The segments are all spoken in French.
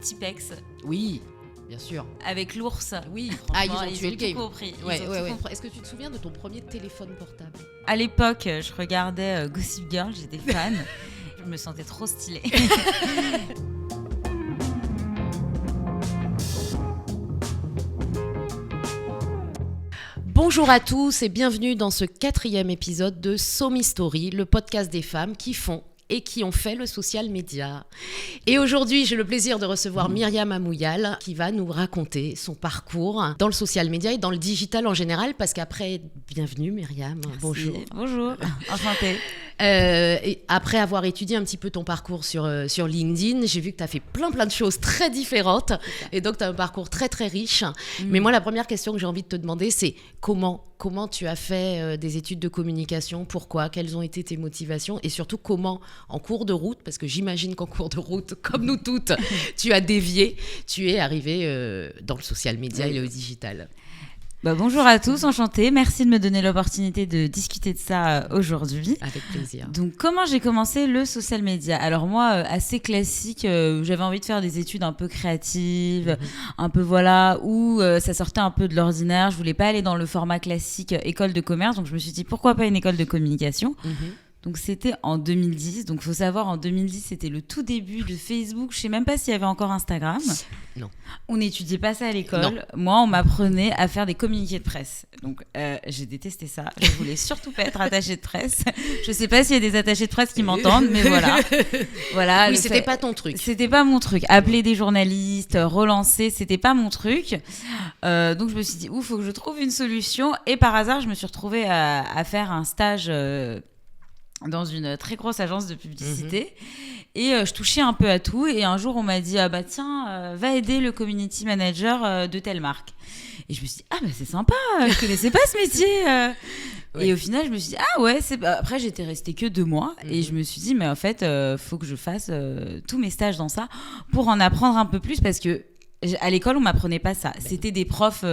Tipex. Oui, bien sûr. Avec l'ours. Oui. Ils ont tué le game. Tout compris. Ouais. Est-ce que tu te souviens de ton premier téléphone portable ? À l'époque, je regardais Gossip Girl, j'étais fan. Je me sentais trop stylée. Bonjour à tous et bienvenue dans ce 4e épisode de So My Story, le podcast des femmes qui font et qui ont fait le social media. Et aujourd'hui, j'ai le plaisir de recevoir Myriam Amouyal qui va nous raconter son parcours dans le social media et dans le digital en général, parce qu'après, bienvenue Myriam, Merci. bonjour. Bonjour, enchantée. Et après avoir étudié un petit peu ton parcours sur LinkedIn, j'ai vu que tu as fait plein de choses très différentes et donc tu as un parcours très très riche. Mais moi, la première question que j'ai envie de te demander, c'est comment tu as fait des études de communication, pourquoi, quelles ont été tes motivations et surtout comment, en cours de route, parce que j'imagine qu'en cours de route, comme nous toutes, tu as dévié, tu es arrivée dans le social media et le digital. Bonjour à tous, enchantée. Merci de me donner l'opportunité de discuter de ça aujourd'hui. Avec plaisir. Donc, comment j'ai commencé le social media ? Alors moi, assez classique, j'avais envie de faire des études un peu créatives, un peu où ça sortait un peu de l'ordinaire. Je voulais pas aller dans le format classique école de commerce, donc je me suis dit pourquoi pas une école de communication. Donc c'était en 2010, donc il faut savoir en 2010 c'était le tout début de Facebook, je sais même pas s'il y avait encore Instagram. Non. On n'étudiait pas ça à l'école. Non. Moi on m'apprenait à faire des communiqués de presse. Donc j'ai détesté ça, je voulais surtout pas être attachée de presse. Je sais pas s'il y a des attachés de presse qui m'entendent, mais voilà. Oui, c'était pas ton truc. C'était pas mon truc. Appeler des journalistes, relancer, c'était pas mon truc. Donc je me suis dit faut que je trouve une solution, et par hasard je me suis retrouvée à faire un stage dans une très grosse agence de publicité et je touchais un peu à tout, et un jour on m'a dit tiens, va aider le community manager de telle marque, et je me suis dit c'est sympa, je connaissais pas ce métier. Et au final je me suis dit après j'étais restée que 2 mois et je me suis dit mais en fait faut que je fasse tous mes stages dans ça pour en apprendre un peu plus, parce que à l'école on m'apprenait pas ça, c'était des profs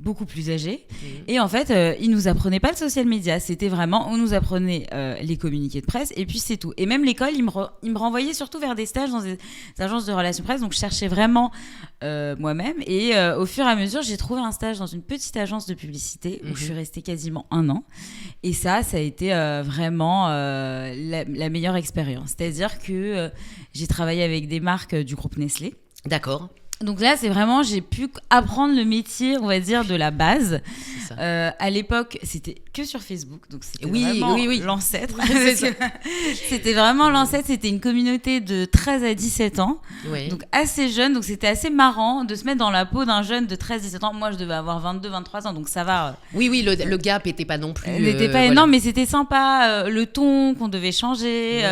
beaucoup plus âgés et en fait ils nous apprenaient pas le social media, c'était vraiment on nous apprenait les communiqués de presse et puis c'est tout. Et même l'école ils me renvoyaient surtout vers des stages dans des agences de relations presse, donc je cherchais vraiment moi-même, et au fur et à mesure j'ai trouvé un stage dans une petite agence de publicité où je suis restée quasiment 1 an, et ça a été vraiment la meilleure expérience, c'est-à-dire que j'ai travaillé avec des marques du groupe Nestlé. D'accord. Donc là, c'est vraiment, j'ai pu apprendre le métier, on va dire, de la base. C'est ça. À l'époque, c'était que sur Facebook, donc c'était Oui, vraiment l'ancêtre. C'était vraiment l'ancêtre, c'était une communauté de 13 à 17 ans, donc assez jeune, donc c'était assez marrant de se mettre dans la peau d'un jeune de 13-17 ans. Moi, je devais avoir 22-23 ans, donc ça va. Oui, le gap n'était pas non plus... n'était pas énorme, mais c'était sympa, le ton qu'on devait changer,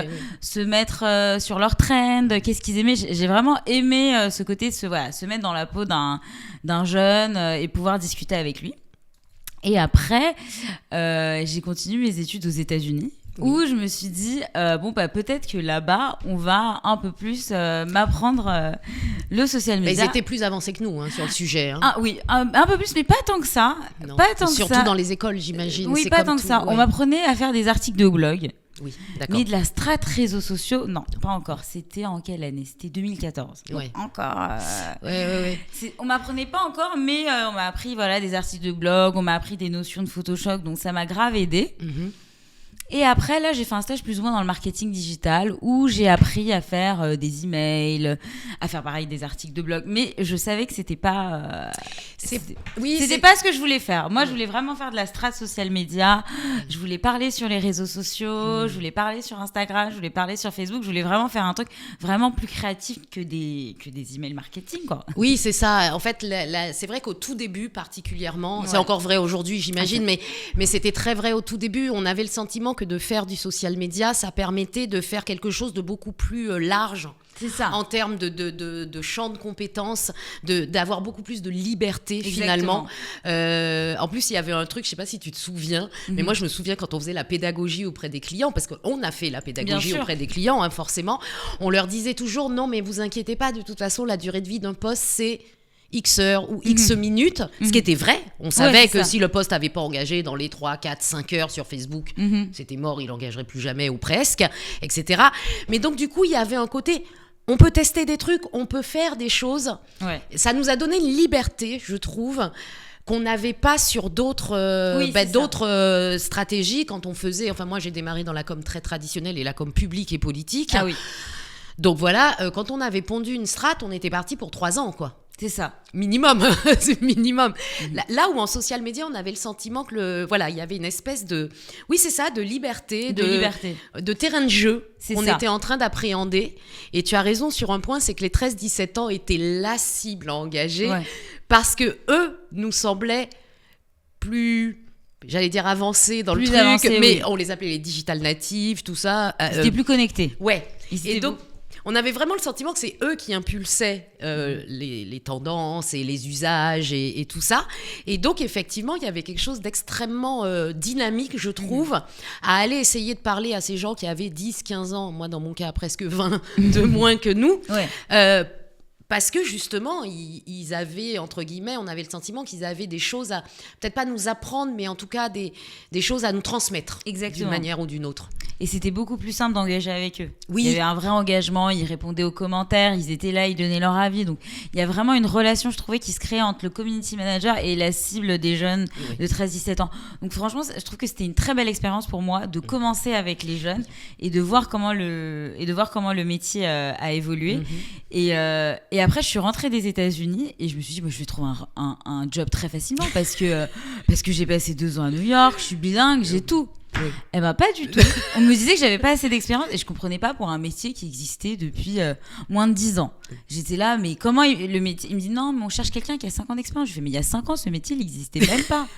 se mettre sur leur trend, qu'est-ce qu'ils aimaient. J'ai vraiment aimé ce côté, se mettre dans la peau d'un jeune et pouvoir discuter avec lui. Et après, j'ai continué mes études aux États-Unis, où je me suis dit, peut-être que là-bas, on va un peu plus m'apprendre le social media. Ils étaient plus avancés que nous sur le sujet. Ah oui, un peu plus, mais pas tant que ça. Non. Pas tant surtout que ça. Dans les écoles, j'imagine. Oui, c'est pas comme tant que tout, ça. On m'apprenait à faire des articles de blog. Oui, d'accord. Mais de la strate réseaux sociaux, non, pas encore. C'était en quelle année ? C'était 2014. Donc encore. On m'apprenait pas encore, mais on m'a appris des articles de blog, on m'a appris des notions de Photoshop, donc ça m'a grave aidé. Et après, là, j'ai fait un stage plus ou moins dans le marketing digital où j'ai appris à faire des emails, à faire pareil des articles de blog. Mais je savais que c'était pas... c'était pas ce que je voulais faire. Moi, je voulais vraiment faire de la strat social media. Je voulais parler sur les réseaux sociaux. Je voulais parler sur Instagram. Je voulais parler sur Facebook. Je voulais vraiment faire un truc vraiment plus créatif que des emails marketing, quoi. Oui, c'est ça. En fait, c'est vrai qu'au tout début, particulièrement, c'est encore vrai aujourd'hui, j'imagine, mais c'était très vrai au tout début. On avait le sentiment que de faire du social media, ça permettait de faire quelque chose de beaucoup plus large. C'est ça. En termes de champ de compétences, d'avoir beaucoup plus de liberté finalement. En plus, il y avait un truc, je ne sais pas si tu te souviens, mais moi je me souviens quand on faisait la pédagogie auprès des clients, parce qu'on a fait la pédagogie auprès des clients, forcément, on leur disait toujours non mais vous inquiétez pas, de toute façon la durée de vie d'un poste c'est X heures ou X minutes, ce qui était vrai. On savait que si le poste n'avait pas engagé dans les 3, 4, 5 heures sur Facebook, c'était mort, il n'engagerait plus jamais ou presque, etc. Mais donc du coup, il y avait un côté... on peut tester des trucs, on peut faire des choses. Ouais. Ça nous a donné une liberté, je trouve, qu'on n'avait pas sur d'autres, stratégies quand on faisait... Enfin, moi, j'ai démarré dans la com très traditionnelle et la com publique et politique. Ah oui. Donc voilà, quand on avait pondu une strate, on était parti pour 3 ans, quoi. C'est ça. Minimum, c'est minimum. Là où en social media, on avait le sentiment que il y avait une espèce de, oui c'est ça, de liberté, de terrain de jeu qu'on était en train d'appréhender. Et tu as raison sur un point, c'est que les 13-17 ans étaient la cible à engager parce que eux nous semblaient plus, j'allais dire avancés dans le truc, mais on les appelait les digital natives, tout ça. C'était plus connecté. Ouais. Et donc on avait vraiment le sentiment que c'est eux qui impulsaient les tendances et les usages et tout ça. Et donc, effectivement, il y avait quelque chose d'extrêmement dynamique, je trouve, à aller essayer de parler à ces gens qui avaient 10, 15 ans, moi, dans mon cas, presque 20 de moins que nous. Parce que justement, ils avaient, entre guillemets, on avait le sentiment qu'ils avaient des choses à, peut-être pas nous apprendre, mais en tout cas des choses à nous transmettre. Exactement. D'une manière ou d'une autre. Et c'était beaucoup plus simple d'engager avec eux. Oui. Il y avait un vrai engagement, ils répondaient aux commentaires, ils étaient là, ils donnaient leur avis. Donc il y a vraiment une relation, je trouvais, qui se créait entre le community manager et la cible des jeunes de 13-17 ans. Donc franchement, je trouve que c'était une très belle expérience pour moi de commencer avec les jeunes et de voir comment le métier a évolué. Et après, je suis rentrée des États-Unis et je me suis dit, je vais trouver un job très facilement parce que j'ai passé 2 ans à New York, je suis bilingue, j'ai tout. Oui. Eh ben pas du tout. On me disait que j'avais pas assez d'expérience et je comprenais pas pour un métier qui existait depuis moins de 10 ans. J'étais là, mais comment le métier? Il me dit non, mais on cherche quelqu'un qui a 5 ans d'expérience. Je fais mais il y a 5 ans, ce métier il existait même pas.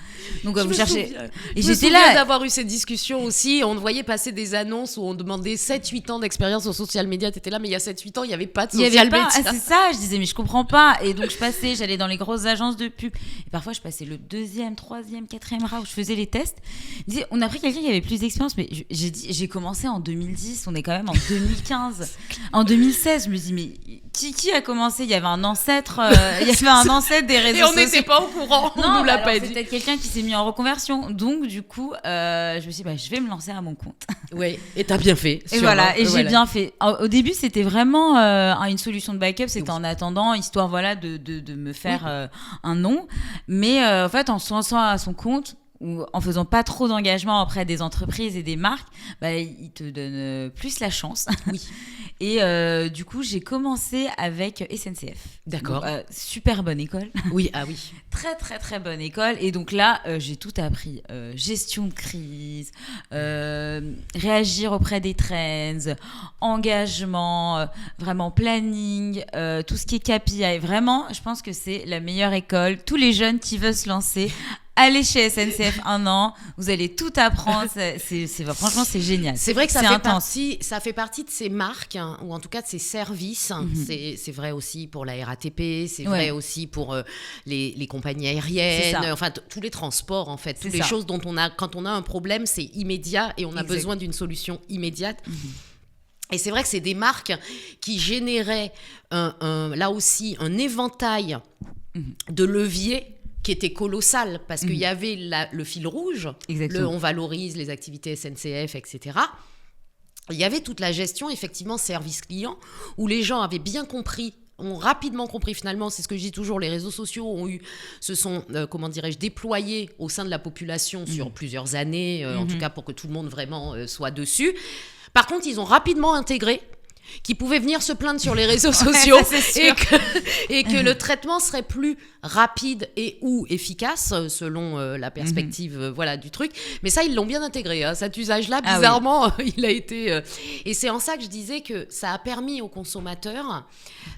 Donc vous cherchez. Et j'étais là d'avoir eu cette discussion aussi. On voyait passer des annonces où on demandait 7-8 ans d'expérience au social media. T'étais là, mais il y a 7-8 ans, il y avait pas de social media. C'est ça. Je disais mais je comprends pas. Et donc j'allais dans les grosses agences de pub. Et parfois je passais le 2e, 3e, 4e round où je faisais les tests. On a pris quelqu'un qui avait plus d'expérience, mais j'ai commencé en 2010, on est quand même en 2015. En 2016, je me dis, mais qui a commencé? Il y avait un ancêtre, des réseaux sociaux. Et on n'était pas au courant, on nous l'a pas dit. C'est peut-être quelqu'un qui s'est mis en reconversion. Donc, du coup, je me suis dit, je vais me lancer à mon compte. Oui, et t'as bien fait. Et voilà, j'ai bien fait. Au début, c'était vraiment une solution de backup, c'était en attendant, histoire de me faire un nom. Mais en fait, en se lançant à son compte, ou en faisant pas trop d'engagement auprès des entreprises et des marques, ils te donnent plus la chance. Oui. Et du coup, j'ai commencé avec SNCF. D'accord. Donc, super bonne école. Oui, ah oui. Très, très, très bonne école. Et donc là, j'ai tout appris. Gestion de crise, réagir auprès des trends, engagement, vraiment planning, tout ce qui est KPI. Vraiment, je pense que c'est la meilleure école. Tous les jeunes qui veulent se lancer, allez chez SNCF 1 an, vous allez tout apprendre. Franchement, c'est génial. C'est vrai que ça fait partie de ces marques, hein, ou en tout cas de ces services. C'est vrai aussi pour la RATP, c'est vrai aussi pour les compagnies aériennes, enfin tous les transports en fait, toutes les choses dont quand on a un problème, c'est immédiat et on a besoin d'une solution immédiate. Et c'est vrai que c'est des marques qui généraient là aussi un éventail de leviers qui était colossal, parce qu'il y avait le fil rouge, on valorise les activités SNCF, etc. Il y avait toute la gestion, effectivement, service client, où les gens avaient bien compris, ont rapidement compris finalement, c'est ce que je dis toujours, les réseaux sociaux se sont déployés au sein de la population sur plusieurs années, en tout cas pour que tout le monde vraiment soit dessus. Par contre, ils ont rapidement intégré qui pouvaient venir se plaindre sur les réseaux sociaux et que le traitement serait plus rapide et ou efficace selon la perspective du truc. Mais ça, ils l'ont bien intégré. Hein. Cet usage-là, bizarrement, il a été... Et c'est en ça que je disais que ça a permis aux consommateurs,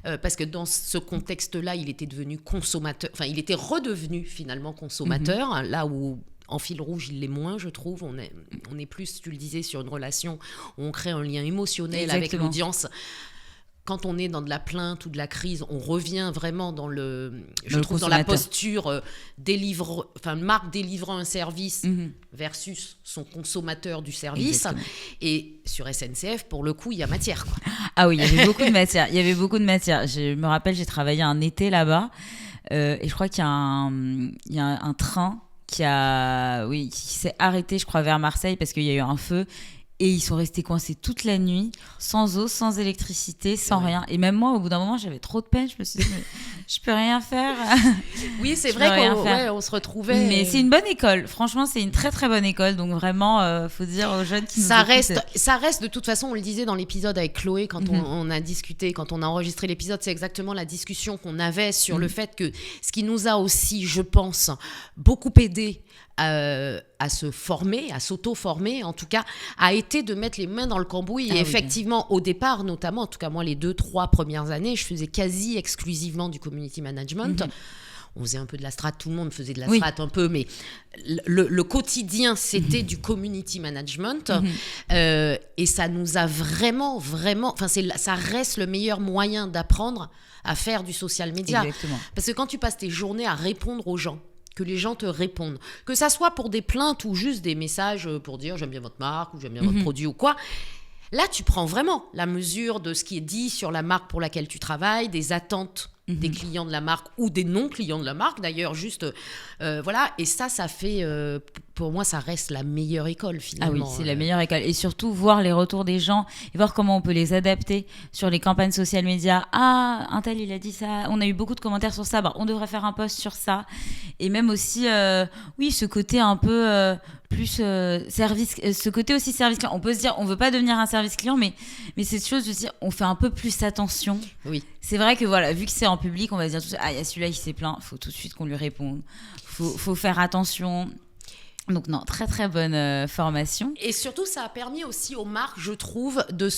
parce que dans ce contexte-là, il était devenu consommateur, enfin, il était redevenu finalement consommateur, là où... En fil rouge, il l'est moins, je trouve. On est plus, tu le disais, sur une relation où on crée un lien émotionnel avec l'audience. Quand on est dans de la plainte ou de la crise, on revient vraiment dans dans la posture marque délivrant un service versus son consommateur du service. Exactement. Et sur SNCF, pour le coup, il y a matière, quoi. Ah oui, il y avait beaucoup de matière. Je me rappelle, j'ai travaillé un été là-bas et je crois qu'il y a un train qui s'est arrêté, je crois, vers Marseille parce qu'il y a eu un feu. Et ils sont restés coincés toute la nuit, sans eau, sans électricité, sans rien. Et même moi, au bout d'un moment, j'avais trop de peine. Je me suis dit, mais je peux rien faire. Oui, c'est vrai qu'on se retrouvait. Mais c'est une bonne école. Franchement, c'est une très très bonne école. Donc vraiment, faut dire aux jeunes qui nous écoutent. Ça reste de toute façon, on le disait dans l'épisode avec Chloé quand on a discuté, quand on a enregistré l'épisode, c'est exactement la discussion qu'on avait sur le fait que ce qui nous a aussi, je pense, beaucoup aidé à se former, à s'auto-former en tout cas, a été de mettre les mains dans le cambouis. Et effectivement, au départ, notamment, en tout cas moi, les 2-3 premières années, je faisais quasi exclusivement du community management. On faisait un peu de la strat, tout le monde faisait de la strat un peu, mais le quotidien, c'était du community management. Et ça nous a vraiment, enfin, ça reste le meilleur moyen d'apprendre à faire du social media. Exactement. Parce que quand tu passes tes journées à répondre aux gens, que les gens te répondent, que ça soit pour des plaintes ou juste des messages pour dire j'aime bien votre marque ou j'aime bien votre produit ou quoi, là tu prends vraiment la mesure de ce qui est dit sur la marque pour laquelle tu travailles, des attentes des clients de la marque ou des non-clients de la marque d'ailleurs, juste voilà, et ça fait pour moi ça reste la meilleure école finalement. Ah oui, c'est la meilleure école, et surtout voir les retours des gens et voir comment on peut les adapter sur les campagnes social media. Ah, un tel il a dit ça, on a eu beaucoup de commentaires sur ça, on devrait faire un post sur ça. Et même aussi oui, ce côté un peu plus service, ce côté aussi service client. On peut se dire on veut pas devenir un service client, mais cette chose de dire on fait un peu plus attention. Oui. C'est vrai que voilà, vu que c'est en public, on va se dire tout ça, il y a celui-là qui s'est plaint, faut tout de suite qu'on lui réponde. Faut faire attention. Donc non, très très bonne formation. Et surtout, ça a permis aussi aux marques, je trouve, de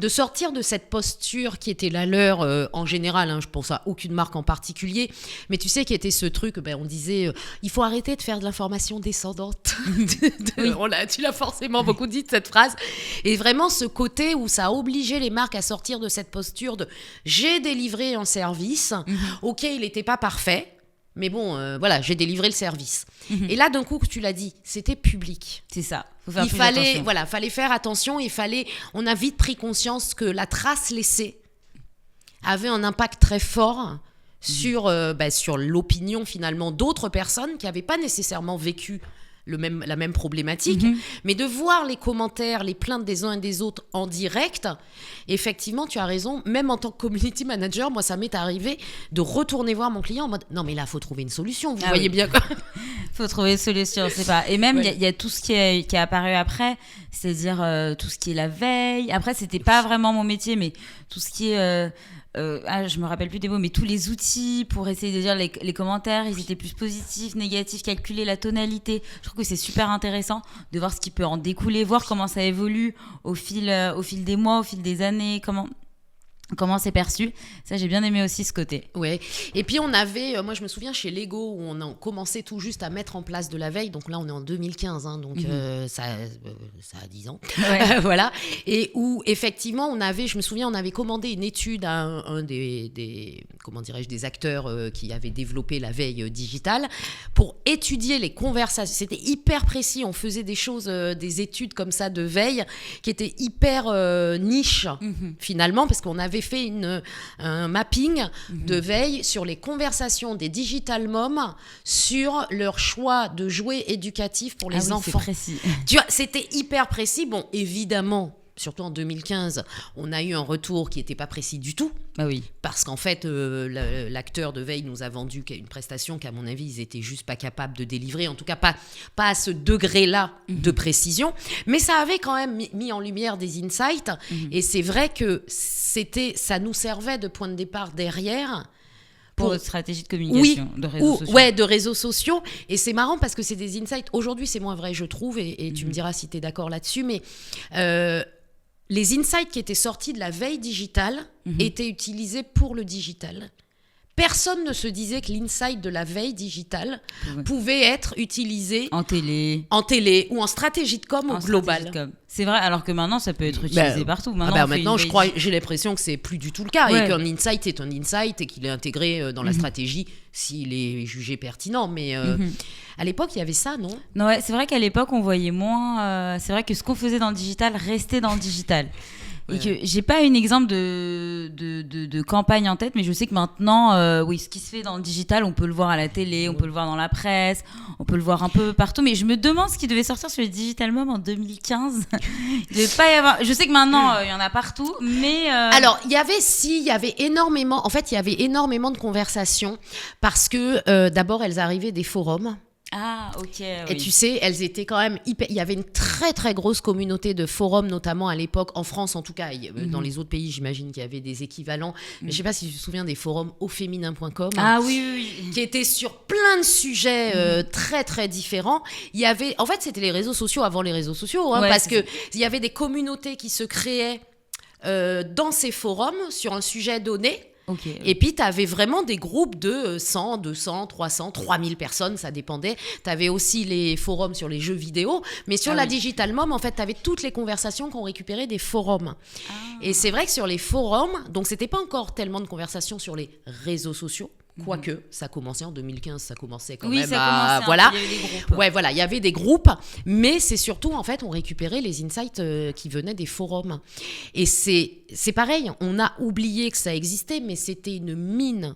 sortir de cette posture qui était la leur en général. Je pense à aucune marque en particulier, mais tu sais, qui était ce truc, on disait, il faut arrêter de faire de l'information descendante. Oui. Tu l'as forcément beaucoup dit, cette phrase. Et vraiment, ce côté où ça a obligé les marques à sortir de cette posture de j'ai délivré un service, ok, il n'était pas parfait. Mais bon, voilà, j'ai délivré le service. Et là, d'un coup, tu l'as dit, c'était public. C'est ça. Il fallait faire attention. On a vite pris conscience que la trace laissée avait un impact très fort sur l'opinion finalement d'autres personnes qui n'avaient pas nécessairement vécu la même problématique, mais de voir les commentaires, les plaintes des uns et des autres en direct, effectivement, tu as raison, même en tant que community manager, moi, ça m'est arrivé de retourner voir mon client en mode, non, mais là, il faut trouver une solution, vous voyez bien quoi. Faut trouver une solution, c'est pas... Et même, il y a tout ce qui est apparu après, c'est-à-dire tout ce qui est la veille. Après, c'était pas vraiment mon métier, mais tout ce qui est... je me rappelle plus des mots, mais tous les outils pour essayer de dire les commentaires, ils étaient plus positifs, négatifs, calculer la tonalité. Je trouve que c'est super intéressant de voir ce qui peut en découler, voir comment ça évolue au fil des mois, au fil des années, comment c'est perçu. Ça, j'ai bien aimé aussi ce côté. Ouais. Et puis on avait, moi je me souviens chez Lego où on a commencé tout juste à mettre en place de la veille. Donc là on est en 2015, donc ça a 10 ans. Ouais. Voilà. Et où effectivement je me souviens, on avait commandé une étude à un des comment dirais-je, des acteurs qui avaient développé la veille digitale pour étudier les conversations. C'était hyper précis. On faisait des choses, des études comme ça de veille qui étaient hyper niche finalement, parce qu'on avait fait un mapping de veille sur les conversations des digital moms sur leur choix de jouets éducatifs pour les enfants. C'est précis. Tu vois, c'était hyper précis. Bon, évidemment, surtout en 2015, on a eu un retour qui n'était pas précis du tout. Ah oui. Parce qu'en fait, l'acteur de veille nous a vendu une prestation qu'à mon avis, ils étaient juste pas capables de délivrer. En tout cas, pas à ce degré-là de précision. Mais ça avait quand même mis en lumière des insights. Et c'est vrai que ça nous servait de point de départ derrière. Pour une stratégie de communication, de réseaux sociaux. Ouais, de réseaux sociaux. Et c'est marrant parce que c'est des insights. Aujourd'hui, c'est moins vrai, je trouve. Et tu me diras si tu es d'accord là-dessus. Mais... les insights qui étaient sortis de la veille digitale étaient utilisés pour le digital. Personne ne se disait que l'insight de la veille digitale pouvait être utilisé en télé ou en stratégie de com au global. C'est vrai, alors que maintenant, ça peut être utilisé partout. Maintenant, j'ai l'impression que c'est plus du tout le cas, et qu'un insight est un insight et qu'il est intégré dans la stratégie s'il est jugé pertinent. Mais à l'époque, il y avait ça, non ? Non, ouais, c'est vrai qu'à l'époque, on voyait moins... c'est vrai que ce qu'on faisait dans le digital restait dans le digital. Et que j'ai pas un exemple de campagne en tête, mais je sais que maintenant, ce qui se fait dans le digital, on peut le voir à la télé, on peut le voir dans la presse, on peut le voir un peu partout. Mais je me demande ce qui devait sortir sur les Digital Mom en 2015. Il devait pas y avoir. Je sais que maintenant, il y en a partout, mais. Alors, il y avait énormément. En fait, il y avait énormément de conversations parce que d'abord, elles arrivaient des forums. Ah, ok. Et tu sais, elles étaient quand même hyper. Il y avait une très très grosse communauté de forums, notamment à l'époque, en France en tout cas. Dans les autres pays, j'imagine qu'il y avait des équivalents. Mais je sais pas si tu te souviens des forums auféminin.com. Ah oui. Qui étaient sur plein de sujets très très différents. Il y avait. En fait, c'était les réseaux sociaux avant les réseaux sociaux, parce qu'il y avait des communautés qui se créaient dans ces forums sur un sujet donné. Okay. Et puis, tu avais vraiment des groupes de 100, 200, 300, 3000 personnes, ça dépendait. Tu avais aussi les forums sur les jeux vidéo, mais sur la Digital Mom, en fait, tu avais toutes les conversations qu'on récupérait des forums. Et c'est vrai que sur les forums, donc c'était pas encore tellement de conversations sur les réseaux sociaux, quoique ça commençait en 2015, ça commençait quand même à... Voilà. Il y avait des groupes. Ouais, voilà, il y avait des groupes, mais c'est surtout, en fait, on récupérait les insights qui venaient des forums. Et c'est pareil, on a oublié que ça existait, mais c'était une mine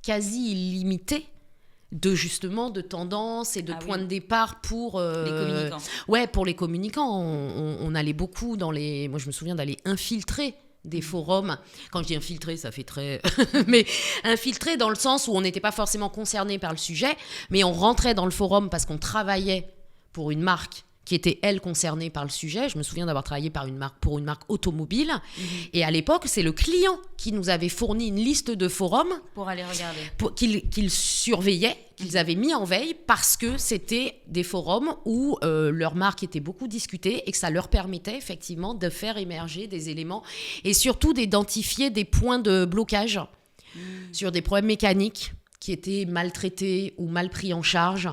quasi illimitée de tendances et de points de départ pour... les communicants. Ouais, pour les communicants. On allait beaucoup dans les... Moi, je me souviens d'aller infiltrer des forums. Quand je dis infiltrer, ça fait très... mais infiltrer dans le sens où on n'était pas forcément concerné par le sujet, mais on rentrait dans le forum parce qu'on travaillait pour une marque qui était, elle, concernée par le sujet. Je me souviens d'avoir travaillé pour une marque automobile. Et à l'époque, c'est le client qui nous avait fourni une liste de forums pour aller regarder. Qu'ils surveillaient, qu'ils avaient mis en veille parce que c'était des forums où leur marque était beaucoup discutée et que ça leur permettait effectivement de faire émerger des éléments et surtout d'identifier des points de blocage sur des problèmes mécaniques qui étaient mal traités ou mal pris en charge.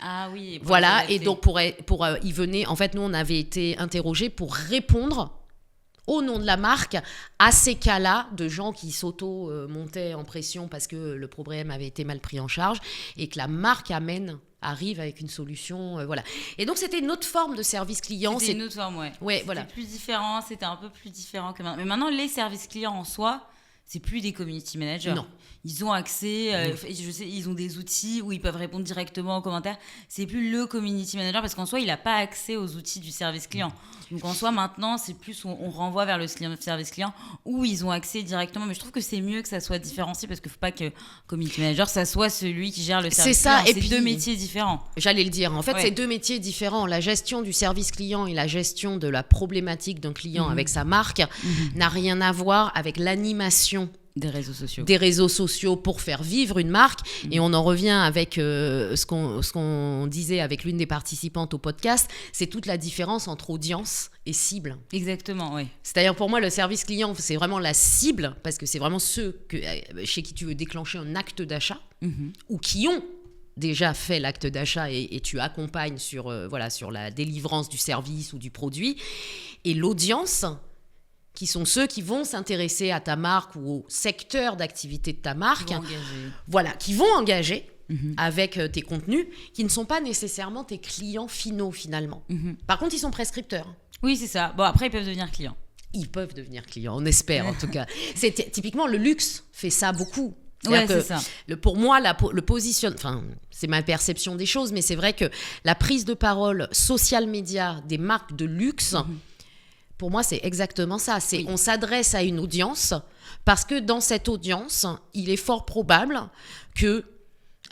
Ah oui. Voilà, et donc y venait, en fait, nous on avait été interrogés pour répondre au nom de la marque à ces cas-là de gens qui s'auto-montaient en pression parce que le problème avait été mal pris en charge et que la marque arrive avec une solution, voilà. Et donc c'était une autre forme de service client. C'était une autre forme, ouais. Ouais, voilà. C'était plus différent, c'était un peu plus différent que maintenant. Mais maintenant, les services clients en soi, c'est plus des community managers. Non. Ils ont accès, je sais, ils ont des outils où ils peuvent répondre directement aux commentaires. C'est plus le community manager parce qu'en soi, il n'a pas accès aux outils du service client. Donc en soi, maintenant, c'est plus on renvoie vers le service client où ils ont accès directement. Mais je trouve que c'est mieux que ça soit différencié parce qu'il ne faut pas que community manager, ça soit celui qui gère le service client. C'est ça. C'est deux métiers différents. J'allais le dire. En fait, c'est deux métiers différents. La gestion du service client et la gestion de la problématique d'un client avec sa marque n'a rien à voir avec l'animation des réseaux sociaux pour faire vivre une marque. Et on en revient avec ce qu'on disait avec l'une des participantes au podcast, c'est toute la différence entre audience et cible. Exactement, oui. C'est-à-dire pour moi, le service client, c'est vraiment la cible, parce que c'est vraiment ceux chez qui tu veux déclencher un acte d'achat ou qui ont déjà fait l'acte d'achat et tu accompagnes sur la délivrance du service ou du produit. Et l'audience, qui sont ceux qui vont s'intéresser à ta marque ou au secteur d'activité de ta marque, qui vont engager avec tes contenus, qui ne sont pas nécessairement tes clients finaux finalement. Par contre, ils sont prescripteurs. Oui, c'est ça. Bon, après, ils peuvent devenir clients. Ils peuvent devenir clients, on espère en tout cas. Typiquement, le luxe fait ça beaucoup. C'est ça. Pour moi, le positionne, c'est ma perception des choses, mais c'est vrai que la prise de parole social média des marques de luxe, pour moi, c'est exactement ça. On s'adresse à une audience parce que dans cette audience, il est fort probable que,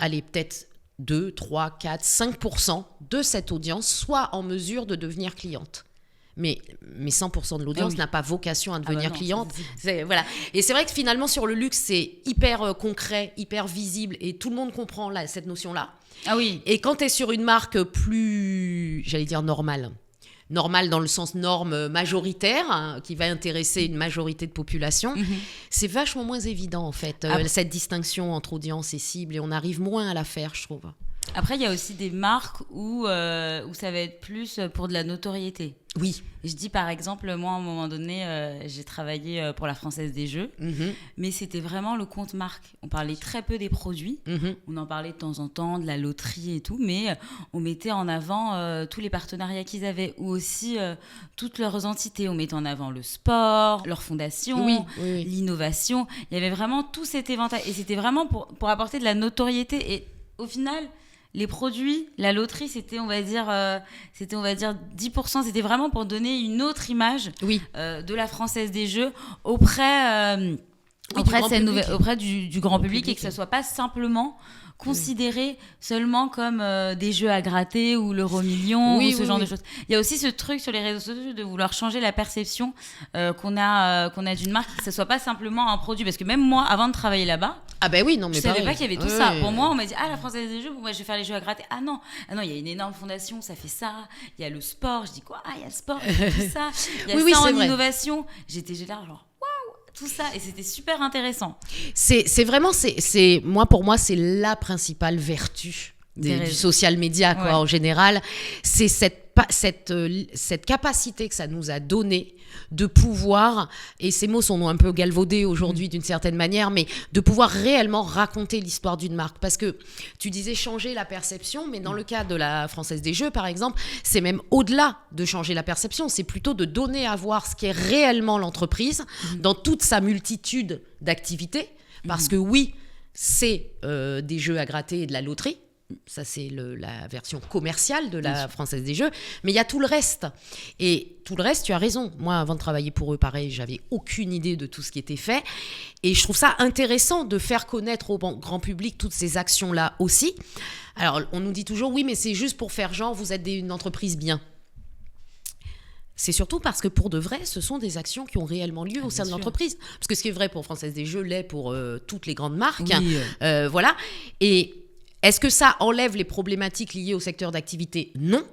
peut-être 2, 3, 4, 5% de cette audience soit en mesure de devenir cliente. Mais 100% de l'audience n'a pas vocation à devenir cliente. Voilà. Et c'est vrai que finalement, sur le luxe, c'est hyper concret, hyper visible et tout le monde comprend cette notion-là. Ah oui. Et quand tu es sur une marque plus, j'allais dire normale dans le sens norme majoritaire, qui va intéresser une majorité de population, c'est vachement moins évident en fait, cette distinction entre audience et cible, et on arrive moins à la faire, je trouve. Après, il y a aussi des marques où ça va être plus pour de la notoriété. Oui. Je dis par exemple, moi, à un moment donné, j'ai travaillé pour la Française des Jeux, mais c'était vraiment le compte marque. On parlait très peu des produits, on en parlait de temps en temps, de la loterie et tout, mais on mettait en avant tous les partenariats qu'ils avaient, ou aussi toutes leurs entités. On mettait en avant le sport, leur fondation, l'innovation. Il y avait vraiment tout cet éventail, et c'était vraiment pour apporter de la notoriété. Et au final, les produits, la loterie, c'était on va dire 10%. C'était vraiment pour donner une autre image de la Française des Jeux auprès du grand public, et que ce soit pas simplement considéré seulement comme des jeux à gratter ou l'euro-million ou ce genre de choses. Il y a aussi ce truc sur les réseaux sociaux de vouloir changer la perception qu'on a d'une marque, que ce soit pas simplement un produit, parce que même moi, avant de travailler là-bas, je savais pas qu'il y avait tout ça. Pour moi, on m'a dit la Française des Jeux, moi je vais faire les jeux à gratter. Ah non, il y a une énorme fondation, ça fait ça. Il y a le sport. Je dis quoi? Il y a le sport, il y a tout ça. Il y a ça en innovation. J'étais là genre tout ça, et c'était super intéressant. C'est vraiment, pour moi, c'est la principale vertu du social media, en général. C'est cette capacité que ça nous a donné de pouvoir, et ces mots sont un peu galvaudés aujourd'hui d'une certaine manière, mais de pouvoir réellement raconter l'histoire d'une marque. Parce que tu disais changer la perception, mais dans le cas de la Française des Jeux, par exemple, c'est même au-delà de changer la perception, c'est plutôt de donner à voir ce qu'est réellement l'entreprise dans toute sa multitude d'activités. Parce que oui, c'est des jeux à gratter et de la loterie. Ça, c'est la version commerciale de la Française des Jeux. Mais il y a tout le reste. Et tout le reste, tu as raison. Moi, avant de travailler pour eux, pareil, j'avais aucune idée de tout ce qui était fait. Et je trouve ça intéressant de faire connaître au grand public toutes ces actions-là aussi. Alors, on nous dit toujours, oui, mais c'est juste pour faire genre, vous êtes une entreprise bien. C'est surtout parce que pour de vrai, ce sont des actions qui ont réellement lieu au sein de l'entreprise. Parce que ce qui est vrai pour Française des Jeux l'est pour toutes les grandes marques. Voilà. Et est-ce que ça enlève les problématiques liées au secteur d'activité? Non.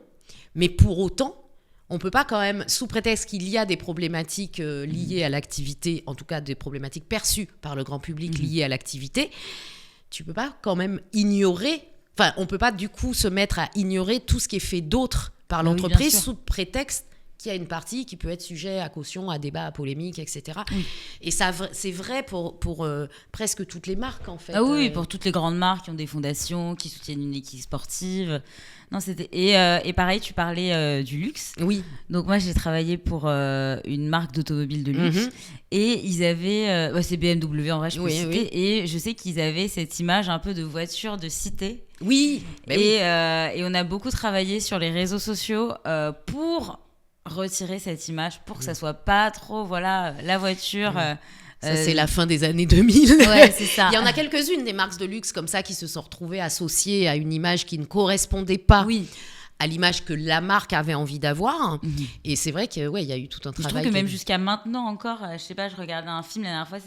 Mais pour autant, on ne peut pas quand même, sous prétexte qu'il y a des problématiques liées à l'activité, en tout cas des problématiques perçues par le grand public liées à l'activité, tu ne peux pas quand même ignorer, on ne peut pas du coup se mettre à ignorer tout ce qui est fait d'autre par l'entreprise sous prétexte qu'il y a une partie qui peut être sujet à caution, à débat, à polémique, etc. Et ça, c'est vrai pour presque toutes les marques, en fait. Ah oui, pour toutes les grandes marques qui ont des fondations, qui soutiennent une équipe sportive. Non, et pareil, tu parlais du luxe. Oui. Donc moi, j'ai travaillé pour une marque d'automobile de luxe. Et ils avaient... c'est BMW, en vrai, je peux citer. Et je sais qu'ils avaient cette image un peu de voiture de cité. Oui. Et on a beaucoup travaillé sur les réseaux sociaux pour retirer cette image, pour que ça soit pas trop la voiture ça c'est la fin des années 2000. C'est ça. Il y en a quelques-unes des marques de luxe comme ça qui se sont retrouvées associées à une image qui ne correspondait pas à l'image que la marque avait envie d'avoir. Et c'est vrai que il y a eu tout un travail. Je trouve que même jusqu'à maintenant encore, je sais pas, je regardais un film la dernière fois,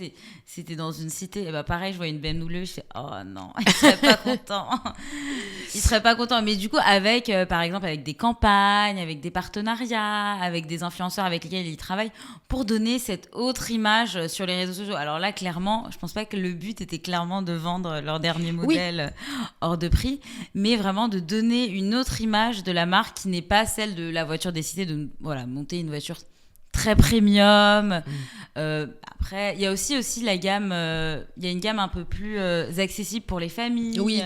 c'était dans une cité, et pareil, je voyais une BMW, je fais oh non, il serait pas content. Il serait pas content. Mais du coup, avec par exemple avec des campagnes, avec des partenariats, avec des influenceurs avec lesquels ils travaillent, pour donner cette autre image sur les réseaux sociaux. Alors là, clairement, je pense pas que le but était clairement de vendre leur dernier modèle hors de prix, mais vraiment de donner une autre image de la marque qui n'est pas celle de la voiture des cités, de monter une voiture très premium. Après, il y a aussi la gamme, il y a une gamme un peu plus accessible pour les familles. Oui.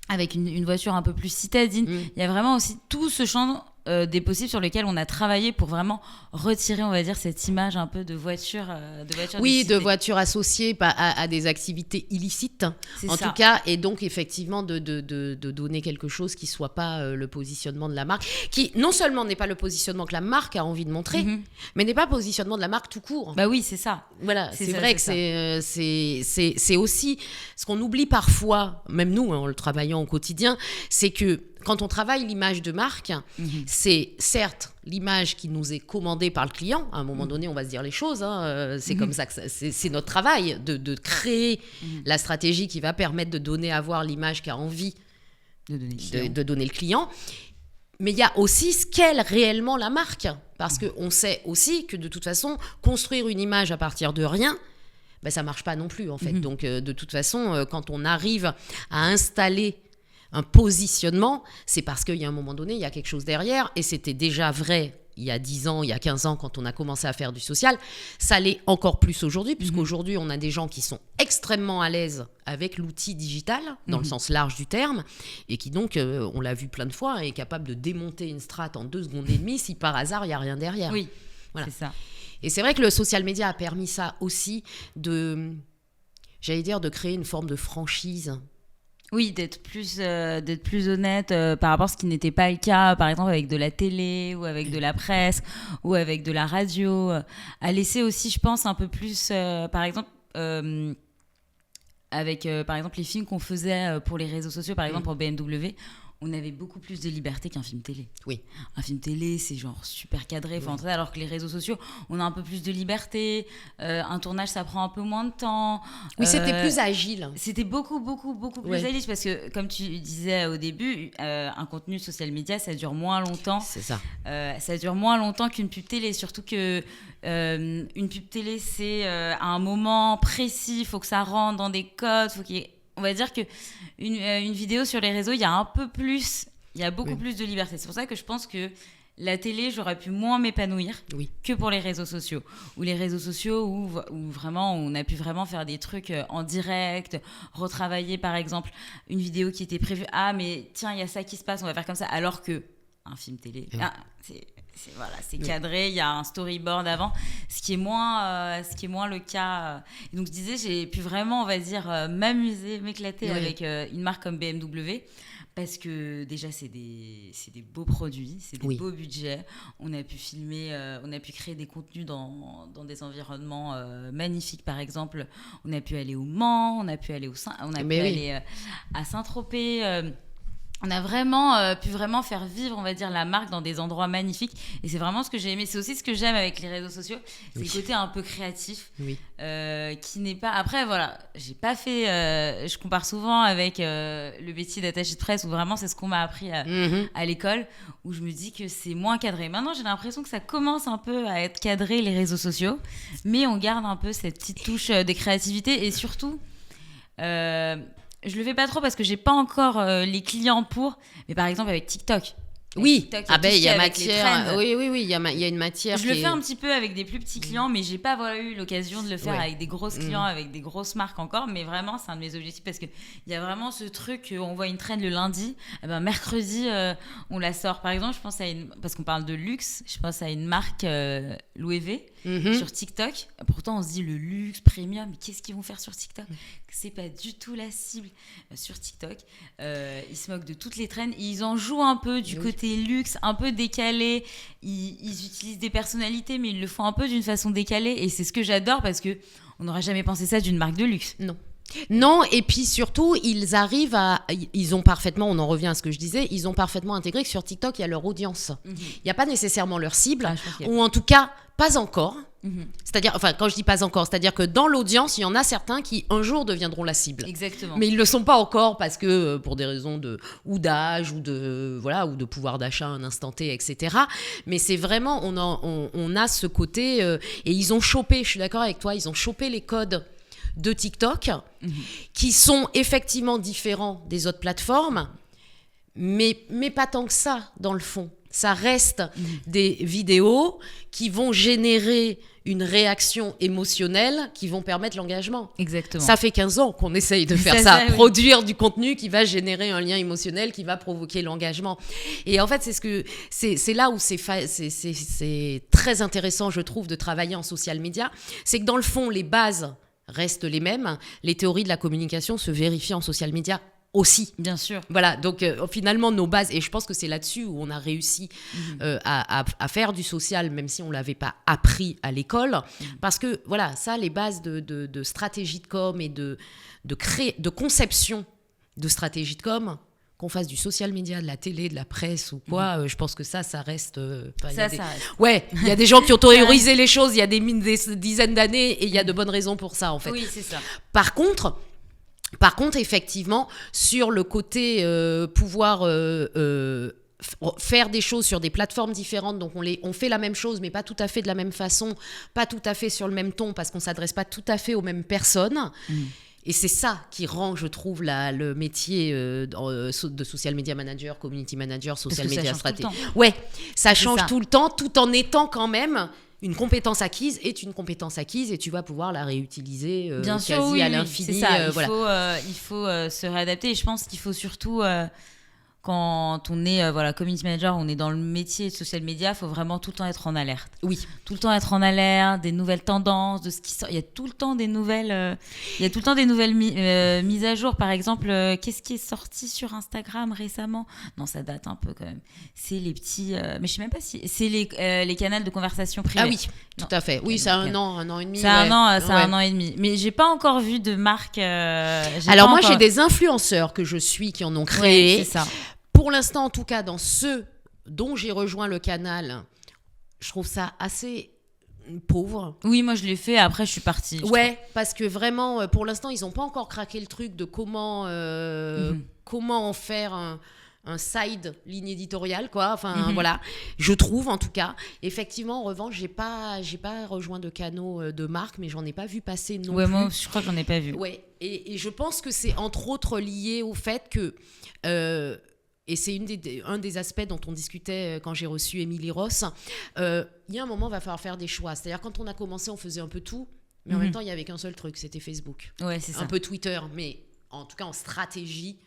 Avec une voiture un peu plus citadine. Il y a vraiment aussi tout ce champ des possibles sur lesquels on a travaillé pour vraiment retirer, on va dire, cette image un peu de voiture de voiture associée à des activités illicites, en tout cas, et donc effectivement de donner quelque chose qui soit pas le positionnement de la marque, qui non seulement n'est pas le positionnement que la marque a envie de montrer, mais n'est pas le positionnement de la marque tout court. Bah oui, c'est ça. Voilà, c'est vrai que c'est aussi ce qu'on oublie parfois, même nous, en le travaillant au quotidien, c'est que quand on travaille l'image de marque, c'est certes l'image qui nous est commandée par le client. À un moment donné, on va se dire les choses. C'est comme ça que c'est notre travail de créer la stratégie qui va permettre de donner à voir l'image qu'a envie de donner le client. Mais il y a aussi ce qu'est réellement la marque. Parce qu'on sait aussi que de toute façon, construire une image à partir de rien, ça ne marche pas non plus, en fait. Donc, de toute façon, quand on arrive à installer un positionnement, c'est parce qu'il y a un moment donné, il y a quelque chose derrière, et c'était déjà vrai il y a 10 ans, il y a 15 ans, quand on a commencé à faire du social. Ça l'est encore plus aujourd'hui, puisqu'aujourd'hui, on a des gens qui sont extrêmement à l'aise avec l'outil digital, dans le sens large du terme, et qui donc, on l'a vu plein de fois, est capable de démonter une strate en 2 secondes et demie si par hasard, il n'y a rien derrière. Oui, voilà. C'est ça. Et c'est vrai que le social media a permis ça aussi de créer une forme de franchise. Oui, d'être plus honnête par rapport à ce qui n'était pas le cas, par exemple avec de la télé ou avec de la presse ou avec de la radio. À laisser aussi, je pense, un peu plus, par exemple, avec par exemple les films qu'on faisait pour les réseaux sociaux, par exemple pour BMW. On avait beaucoup plus de liberté qu'un film télé. Oui. Un film télé, c'est genre super cadré, alors que les réseaux sociaux, on a un peu plus de liberté. Un tournage, ça prend un peu moins de temps. Oui, c'était plus agile. C'était beaucoup plus agile parce que, comme tu disais au début, un contenu social media, ça dure moins longtemps. C'est ça. Ça dure moins longtemps qu'une pub télé, surtout que une pub télé, c'est à un moment précis, il faut que ça rentre dans des codes, faut qu'il y ait... On va dire qu'une vidéo sur les réseaux, il y a beaucoup plus de liberté. C'est pour ça que je pense que la télé, j'aurais pu moins m'épanouir que pour les réseaux sociaux. Ou les réseaux sociaux où vraiment, on a pu vraiment faire des trucs en direct, retravailler par exemple une vidéo qui était prévue. Ah, mais tiens, il y a ça qui se passe, on va faire comme ça. Alors que un film télé, c'est cadré, il y a un storyboard avant, ce qui est moins le cas. Et donc je disais, j'ai pu vraiment, on va dire, m'amuser, m'éclater avec une marque comme BMW, parce que déjà c'est des beaux produits, c'est des beaux budgets. On a pu filmer, on a pu créer des contenus dans des environnements magnifiques. Par exemple, on a pu aller au Mans, on a pu aller aller à Saint-Tropez. On a vraiment pu vraiment faire vivre, on va dire, la marque dans des endroits magnifiques. Et c'est vraiment ce que j'ai aimé. C'est aussi ce que j'aime avec les réseaux sociaux. C'est le côté un peu créatif. Qui n'est pas... Après, voilà, j'ai pas fait... je compare souvent avec le métier d'attaché de presse, où vraiment, c'est ce qu'on m'a appris à l'école, où je me dis que c'est moins cadré. Maintenant, j'ai l'impression que ça commence un peu à être cadré, les réseaux sociaux. Mais on garde un peu cette petite touche de créativité. Et surtout... je le fais pas trop parce que j'ai pas encore les clients pour, mais par exemple avec TikTok. Oui, TikTok, il y a matière. Oui, il y a une matière. Je le fais un petit peu avec des plus petits clients, mais j'ai pas eu l'occasion de le faire avec des grosses clients, avec des grosses marques encore. Mais vraiment, c'est un de mes objectifs parce que il y a vraiment ce truc, on voit une trend le lundi, mercredi, on la sort. Par exemple, je pense parce qu'on parle de luxe, je pense à une marque Louis V sur TikTok. Pourtant, on se dit le luxe, premium, mais qu'est-ce qu'ils vont faire sur TikTok ? C'est pas du tout la cible sur TikTok. Ils se moquent de toutes les trends. Ils en jouent un peu du côté luxe, un peu décalé. Ils utilisent des personnalités, mais ils le font un peu d'une façon décalée. Et c'est ce que j'adore parce que on n'aurait jamais pensé ça d'une marque de luxe. Non, et puis surtout, ils ont parfaitement, on en revient à ce que je disais, ils ont parfaitement intégré que sur TikTok, il y a leur audience. Il n'y a pas nécessairement leur cible, ou en tout cas, pas encore. C'est-à-dire, enfin, quand je dis pas encore, c'est-à-dire que dans l'audience, il y en a certains qui un jour deviendront la cible. Exactement. Mais ils le sont pas encore parce que pour des raisons d'âge ou de pouvoir d'achat à un instant T, etc. Mais c'est vraiment, on a ce côté et ils ont chopé. Je suis d'accord avec toi, ils ont chopé les codes de TikTok qui sont effectivement différents des autres plateformes, mais pas tant que ça dans le fond. Ça reste des vidéos qui vont générer une réaction émotionnelle qui vont permettre l'engagement. Exactement. Ça fait 15 ans qu'on essaye de faire ça, produire du contenu qui va générer un lien émotionnel, qui va provoquer l'engagement. Et en fait, c'est là où c'est très intéressant, je trouve, de travailler en social media. C'est que dans le fond, les bases restent les mêmes. Les théories de la communication se vérifient en social media aussi. Bien sûr. Voilà, donc finalement, nos bases, et je pense que c'est là-dessus où on a réussi à faire du social, même si on ne l'avait pas appris à l'école, parce que, voilà, ça, les bases de stratégie de com et de conception de stratégie de com, qu'on fasse du social media, de la télé, de la presse ou quoi, je pense que ça reste... ça reste. Ouais, il y a des gens qui ont théorisé les choses il y a des dizaines d'années, et il y a de bonnes raisons pour ça, en fait. Oui, c'est ça. Par contre, effectivement, sur le côté pouvoir faire des choses sur des plateformes différentes, donc on fait la même chose, mais pas tout à fait de la même façon, pas tout à fait sur le même ton, parce qu'on ne s'adresse pas tout à fait aux mêmes personnes. Et c'est ça qui rend, je trouve, le métier de social media manager, community manager, social media stratégiste. Ouais, ça change tout le temps, tout en étant quand même une compétence acquise est une compétence acquise et tu vas pouvoir la réutiliser Bien sûr, quasi à l'infini. C'est ça. Il faut se réadapter. Et je pense qu'il faut surtout... quand on est community manager, on est dans le métier de social media, il faut vraiment tout le temps être en alerte. Oui. Tout le temps être en alerte, des nouvelles tendances, de ce qui sort. Il y a tout le temps des nouvelles, mises à jour. Par exemple, qu'est-ce qui est sorti sur Instagram récemment ? Non, ça date un peu quand même. C'est les petits, mais je sais même pas si c'est les canaux de conversation privée. Ah oui, tout à fait. Oui, c'est un an et demi. C'est un an et demi. Mais j'ai pas encore vu de marque. Alors moi, j'ai des influenceurs que je suis qui en ont créé. Ouais, c'est ça. Pour l'instant, en tout cas, dans ceux dont j'ai rejoint le canal, je trouve ça assez pauvre. Oui, moi je l'ai fait, après je suis partie. Ouais, parce que vraiment, pour l'instant, ils n'ont pas encore craqué le truc de comment en faire un side ligne éditoriale, quoi. Enfin, voilà. Je trouve, en tout cas. Effectivement, en revanche, j'ai pas rejoint de canaux de marque, mais j'en ai pas vu passer non plus. Moi, je crois que j'en ai pas vu. Ouais, et je pense que c'est entre autres lié au fait que... et c'est un des aspects dont on discutait quand j'ai reçu Émilie Ross. Il y a un moment, il va falloir faire des choix. C'est-à-dire, quand on a commencé, on faisait un peu tout, mais en même temps, il n'y avait qu'un seul truc, c'était Facebook. Ouais, c'est ça. Un peu Twitter, mais en tout cas, en stratégie,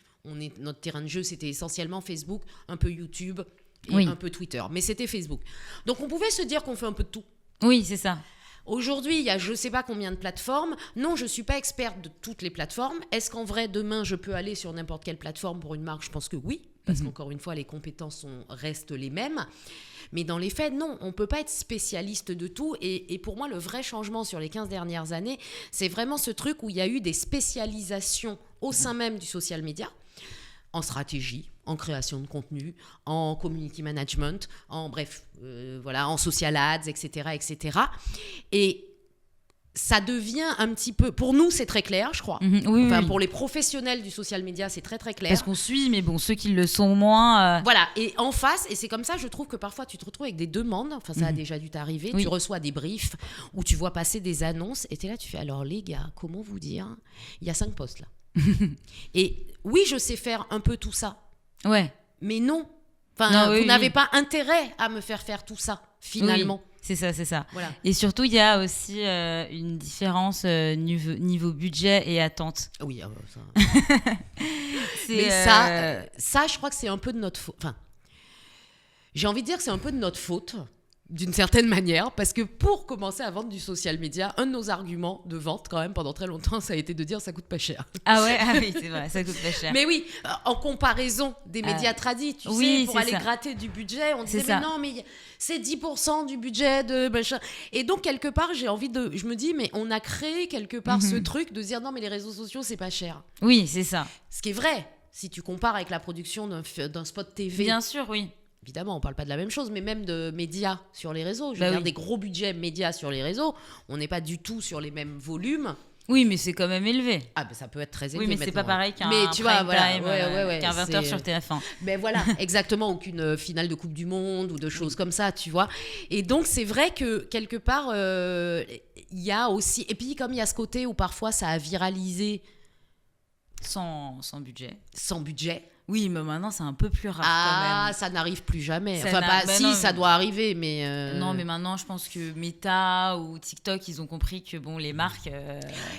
notre terrain de jeu, c'était essentiellement Facebook, un peu YouTube et un peu Twitter. Mais c'était Facebook. Donc, on pouvait se dire qu'on fait un peu de tout. Oui, c'est ça. Aujourd'hui, il y a je ne sais pas combien de plateformes. Non, je ne suis pas experte de toutes les plateformes. Est-ce qu'en vrai, demain, je peux aller sur n'importe quelle plateforme pour une marque ? Je pense que oui, parce qu'encore une fois, les compétences restent les mêmes. Mais dans les faits, non, on ne peut pas être spécialiste de tout. Et pour moi, le vrai changement sur les 15 dernières années, c'est vraiment ce truc où il y a eu des spécialisations au sein même du social media, en stratégie, en création de contenu, en community management, en social ads, etc., etc. Et ça devient un petit peu... Pour nous, c'est très clair, je crois. Oui. Pour les professionnels du social media, c'est très, très clair. Parce qu'on suit, mais bon, ceux qui le sont moins... Voilà, et en face, et c'est comme ça, je trouve que parfois, tu te retrouves avec des demandes, ça a déjà dû t'arriver, tu reçois des briefs, où tu vois passer des annonces, et t'es là, tu fais, alors les gars, comment vous dire ? Il y a 5 postes, là. Et oui, je sais faire un peu tout ça. Ouais. Mais non. Vous n'avez pas intérêt à me faire tout ça, finalement. Oui, c'est ça. Voilà. Et surtout, il y a aussi une différence niveau budget et attente. Oui, ça... Mais ça, je crois que c'est un peu de notre faute. Enfin, j'ai envie de dire que c'est un peu de notre faute, d'une certaine manière, parce que pour commencer à vendre du social media, un de nos arguments de vente, quand même, pendant très longtemps, ça a été de dire ça coûte pas cher. Ah oui, c'est vrai, ça coûte pas cher. Mais oui, en comparaison des médias tradis, tu sais, pour aller gratter du budget, on disait, mais non, mais c'est 10% du budget de machin. Et donc, quelque part, je me dis, mais on a créé quelque part ce truc de dire, non, mais les réseaux sociaux, c'est pas cher. Oui, c'est ça. Ce qui est vrai, si tu compares avec la production d'un spot TV. Bien sûr, oui. Évidemment, on ne parle pas de la même chose, mais même de médias sur les réseaux. Je veux dire, des gros budgets médias sur les réseaux, on n'est pas du tout sur les mêmes volumes. Oui, mais c'est quand même élevé. Ah, ben ça peut être très élevé. Oui, mais c'est pas pareil qu'un prime time, qu'un 20h sur TF1. Ben voilà, exactement, ou qu'une finale de Coupe du Monde ou de choses comme ça, tu vois. Et donc, c'est vrai que quelque part, il y a aussi... Et puis, comme il y a ce côté où parfois ça a viralisé... Sans budget. Sans budget. Oui, mais maintenant, c'est un peu plus rare quand même. Ça n'arrive plus jamais. Ça doit arriver, mais... Non, mais maintenant, je pense que Meta ou TikTok, ils ont compris que, bon, les marques...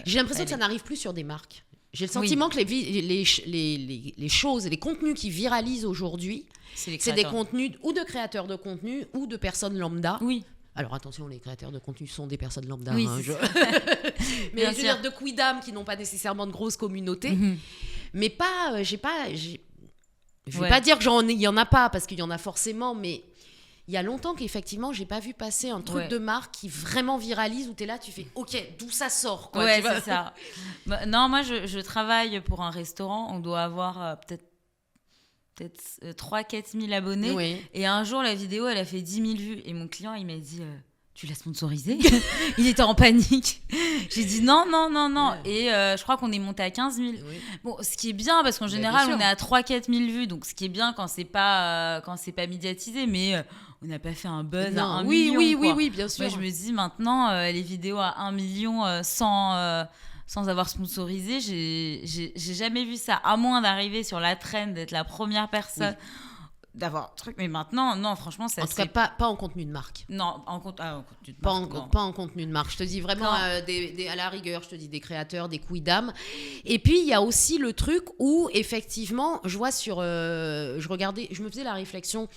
J'ai l'impression que ça n'arrive plus sur des marques. J'ai le sentiment que les choses, les contenus qui viralisent aujourd'hui, c'est des contenus ou de créateurs de contenu ou de personnes lambda. Oui. Alors attention, les créateurs de contenu sont des personnes lambda. Oui, mais je veux dire de quidam qui n'ont pas nécessairement de grosses communautés. Mais pas... Je ne vais pas dire qu'il n'y en a pas, parce qu'il y en a forcément, mais il y a longtemps qu'effectivement, je n'ai pas vu passer un truc de marque qui vraiment viralise, où tu es là, tu fais « Ok, d'où ça sort ?» Ouais, c'est ça. Non, moi, je travaille pour un restaurant. On doit avoir peut-être 3-4 000 abonnés. Oui. Et un jour, la vidéo, elle a fait 10 000 vues. Et mon client, il m'a dit... tu l'as sponsorisé ? Il était en panique. J'ai dit non. Ouais. Et je crois qu'on est monté à 15 000. Oui. Bon, ce qui est bien, parce qu'en général, on est à 3-4 000 vues. Donc, ce qui est bien quand c'est pas médiatisé. Mais on n'a pas fait un buzz à 1 million. Oui, bien sûr. Moi, je me dis maintenant, les vidéos à 1 million sans sans avoir sponsorisé, j'ai jamais vu ça, à moins d'arriver sur la trend, d'être la première personne, d'avoir un truc. Mais maintenant, non, franchement, ça En tout cas, pas en contenu de marque. Non, en contenu de Pas marque, non. pas en contenu de marque. Je te dis vraiment, à la rigueur, je te dis des créateurs, des quidam. Et puis, il y a aussi le truc où, effectivement, je vois je me faisais la réflexion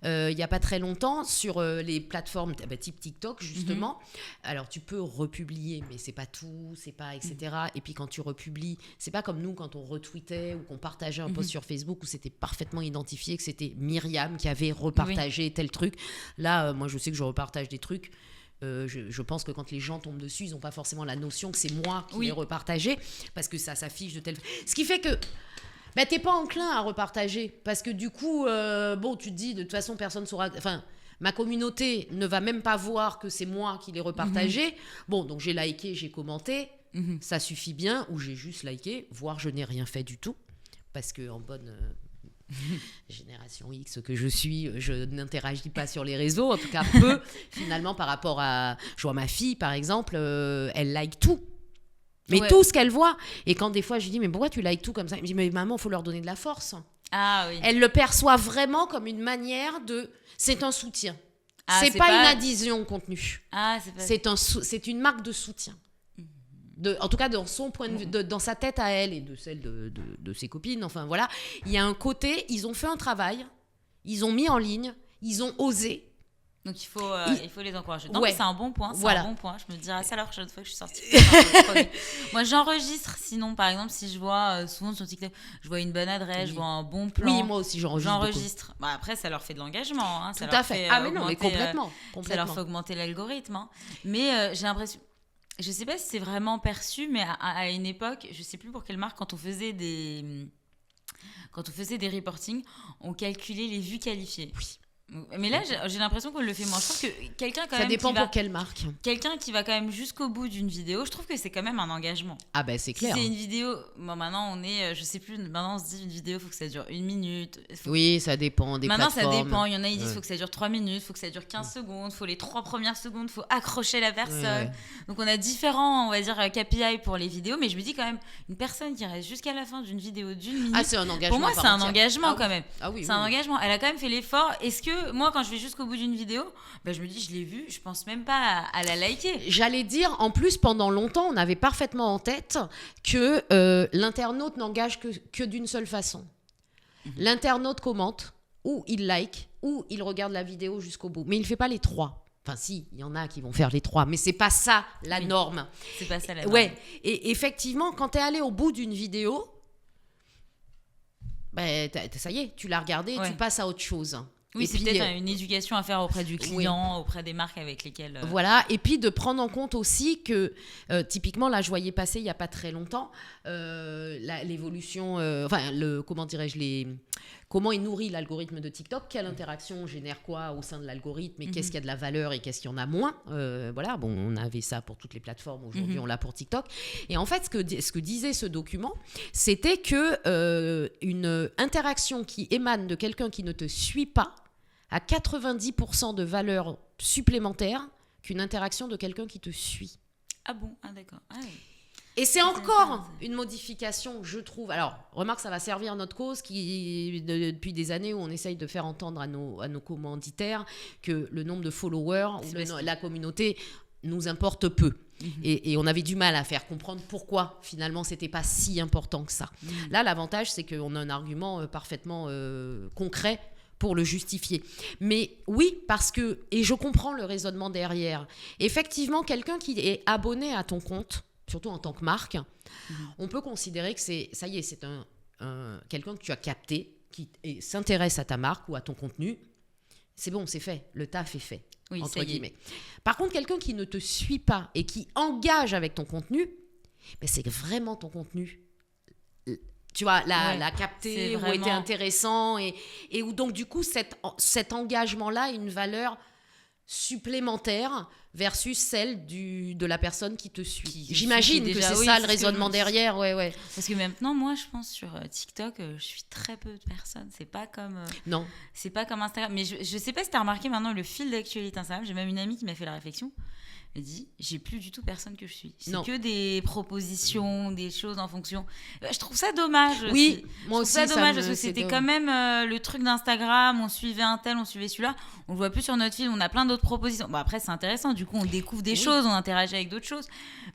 il n'y a pas très longtemps sur les plateformes type TikTok, justement. Alors, tu peux republier, mais c'est pas tout, c'est pas, etc. Et puis, quand tu republies, c'est pas comme nous, quand on retweetait ou qu'on partageait un post sur Facebook où c'était parfaitement identifié que c'était Myriam qui avait repartagé tel truc. Là, moi, je sais que je repartage des trucs. Je pense que quand les gens tombent dessus, ils n'ont pas forcément la notion que c'est moi qui l'ai repartagé, parce que ça s'affiche de telle... Ce qui fait que t'es pas enclin à repartager, parce que du coup, tu te dis, de toute façon, personne saura... Enfin, ma communauté ne va même pas voir que c'est moi qui l'ai repartagé. Bon, donc j'ai liké, j'ai commenté, ça suffit bien, ou j'ai juste liké, voire je n'ai rien fait du tout, parce que en bonne... génération X que je suis, je n'interagis pas sur les réseaux, en tout cas peu, finalement, par rapport à... Je vois ma fille, par exemple, elle like tout. Mais tout ce qu'elle voit. Et quand des fois, je lui dis, mais pourquoi tu likes tout comme ça ? Elle me dit, mais maman, il faut leur donner de la force. Ah oui. Elle le perçoit vraiment comme une manière de... C'est un soutien. C'est pas une adhésion au contenu. C'est une marque de soutien. En tout cas, dans son point de vue, dans sa tête à elle et de celle de ses copines, enfin voilà, il y a un côté, ils ont fait un travail, ils ont mis en ligne, ils ont osé. Donc il faut les encourager. Non, mais c'est un bon point. Un bon point. Je me dirais ça la prochaine fois que je suis sortie. Moi, j'enregistre. Sinon, par exemple, si je vois souvent sur TikTok, je vois une bonne adresse, je vois un bon plan. Oui, moi aussi, j'enregistre. Bah, après, ça leur fait de l'engagement. Hein. Tout à fait. Mais non, mais complètement. Ça leur fait augmenter l'algorithme. Hein. Mais j'ai l'impression... Je sais pas si c'est vraiment perçu, mais à une époque, je sais plus pour quelle marque, quand on faisait des reportings, on calculait les vues qualifiées. Oui. Mais là, j'ai l'impression qu'on le fait moins. Je trouve que quelqu'un quand ça même dépend pour quelle marque. Quelqu'un qui va quand même jusqu'au bout d'une vidéo, je trouve que c'est quand même un engagement. Ah ben c'est clair. Si c'est une vidéo, bon maintenant on est, je sais plus, maintenant on se dit une vidéo, faut que ça dure 1 minute. Oui, ça dépend des plateformes. Maintenant ça dépend, il y en a ils disent faut que ça dure 3 minutes, faut que ça dure 15 secondes, faut les 3 premières secondes, faut accrocher la personne. Ouais. Donc on a différents, on va dire, KPI pour les vidéos, mais je me dis quand même, une personne qui reste jusqu'à la fin d'une vidéo d'1 minute, c'est un engagement. Pour moi c'est un engagement quand même. Ah oui, c'est un engagement, elle a quand même fait l'effort. Est-ce que moi quand je vais jusqu'au bout d'une vidéo, je me dis je l'ai vue, je pense même pas à la liker. J'allais dire, en plus pendant longtemps on avait parfaitement en tête que l'internaute n'engage que d'une seule façon. L'internaute commente, ou il like, ou il regarde la vidéo jusqu'au bout, mais il fait pas les 3. Enfin si, il y en a qui vont faire les 3, mais c'est pas ça la norme. C'est pas ça la norme. Ouais, et effectivement quand t'es allé au bout d'une vidéo, ça y est, tu l'as regardée, tu passes à autre chose. Oui, c'est peut-être une éducation à faire auprès du client, auprès des marques avec lesquelles... Voilà, et puis de prendre en compte aussi que, typiquement, là, je voyais passer il n'y a pas très longtemps, l'évolution, comment il nourrit l'algorithme de TikTok, quelle interaction génère quoi au sein de l'algorithme, et qu'est-ce qu'il y a de la valeur et qu'est-ce qu'il y en a moins. Voilà, bon, on avait ça pour toutes les plateformes, aujourd'hui on l'a pour TikTok. Et en fait, ce que disait ce document, c'était que une interaction qui émane de quelqu'un qui ne te suit pas a 90% de valeur supplémentaire qu'une interaction de quelqu'un qui te suit. Ah bon ? Ah d'accord. Ah oui. Et c'est encore une modification, je trouve. Alors, remarque, ça va servir notre cause depuis des années où on essaye de faire entendre à nos commanditaires que le nombre de followers ou la communauté nous importe peu. Et on avait du mal à faire comprendre pourquoi finalement c'était pas si important que ça. Là, l'avantage, c'est qu'on a un argument parfaitement concret pour le justifier. Mais oui, parce que, et je comprends le raisonnement derrière, effectivement, quelqu'un qui est abonné à ton compte, surtout en tant que marque, on peut considérer que c'est quelqu'un que tu as capté, qui s'intéresse à ta marque ou à ton contenu. C'est bon, c'est fait, le taf est fait, entre guillemets. Par contre, quelqu'un qui ne te suit pas et qui engage avec ton contenu, c'est vraiment ton contenu. Tu vois, l'a capté, ou était intéressant, et où donc du coup cet engagement-là a une valeur supplémentaire versus celle de la personne qui te suit. Qui J'imagine suit que déjà, c'est oui, ça c'est le ce que raisonnement je- derrière. Ouais. Parce que maintenant, moi, je pense sur TikTok, je suis très peu de personnes. C'est pas comme Non. Instagram. Mais je sais pas si tu as remarqué maintenant le fil d'actualité Instagram. J'ai même une amie qui m'a fait la réflexion. Elle dit, j'ai plus du tout personne que je suis. C'est Non. que des propositions, des choses en fonction. Je trouve ça dommage. Oui, Je moi trouve aussi. ça dommage parce que c'est c'était de- quand même le truc d'Instagram. On suivait un tel, on suivait celui-là. On le voit plus sur notre fil. On a plein d'autres propositions. Bon, après, c'est intéressant. Du coup, on découvre des Oui. choses, on interagit avec d'autres choses.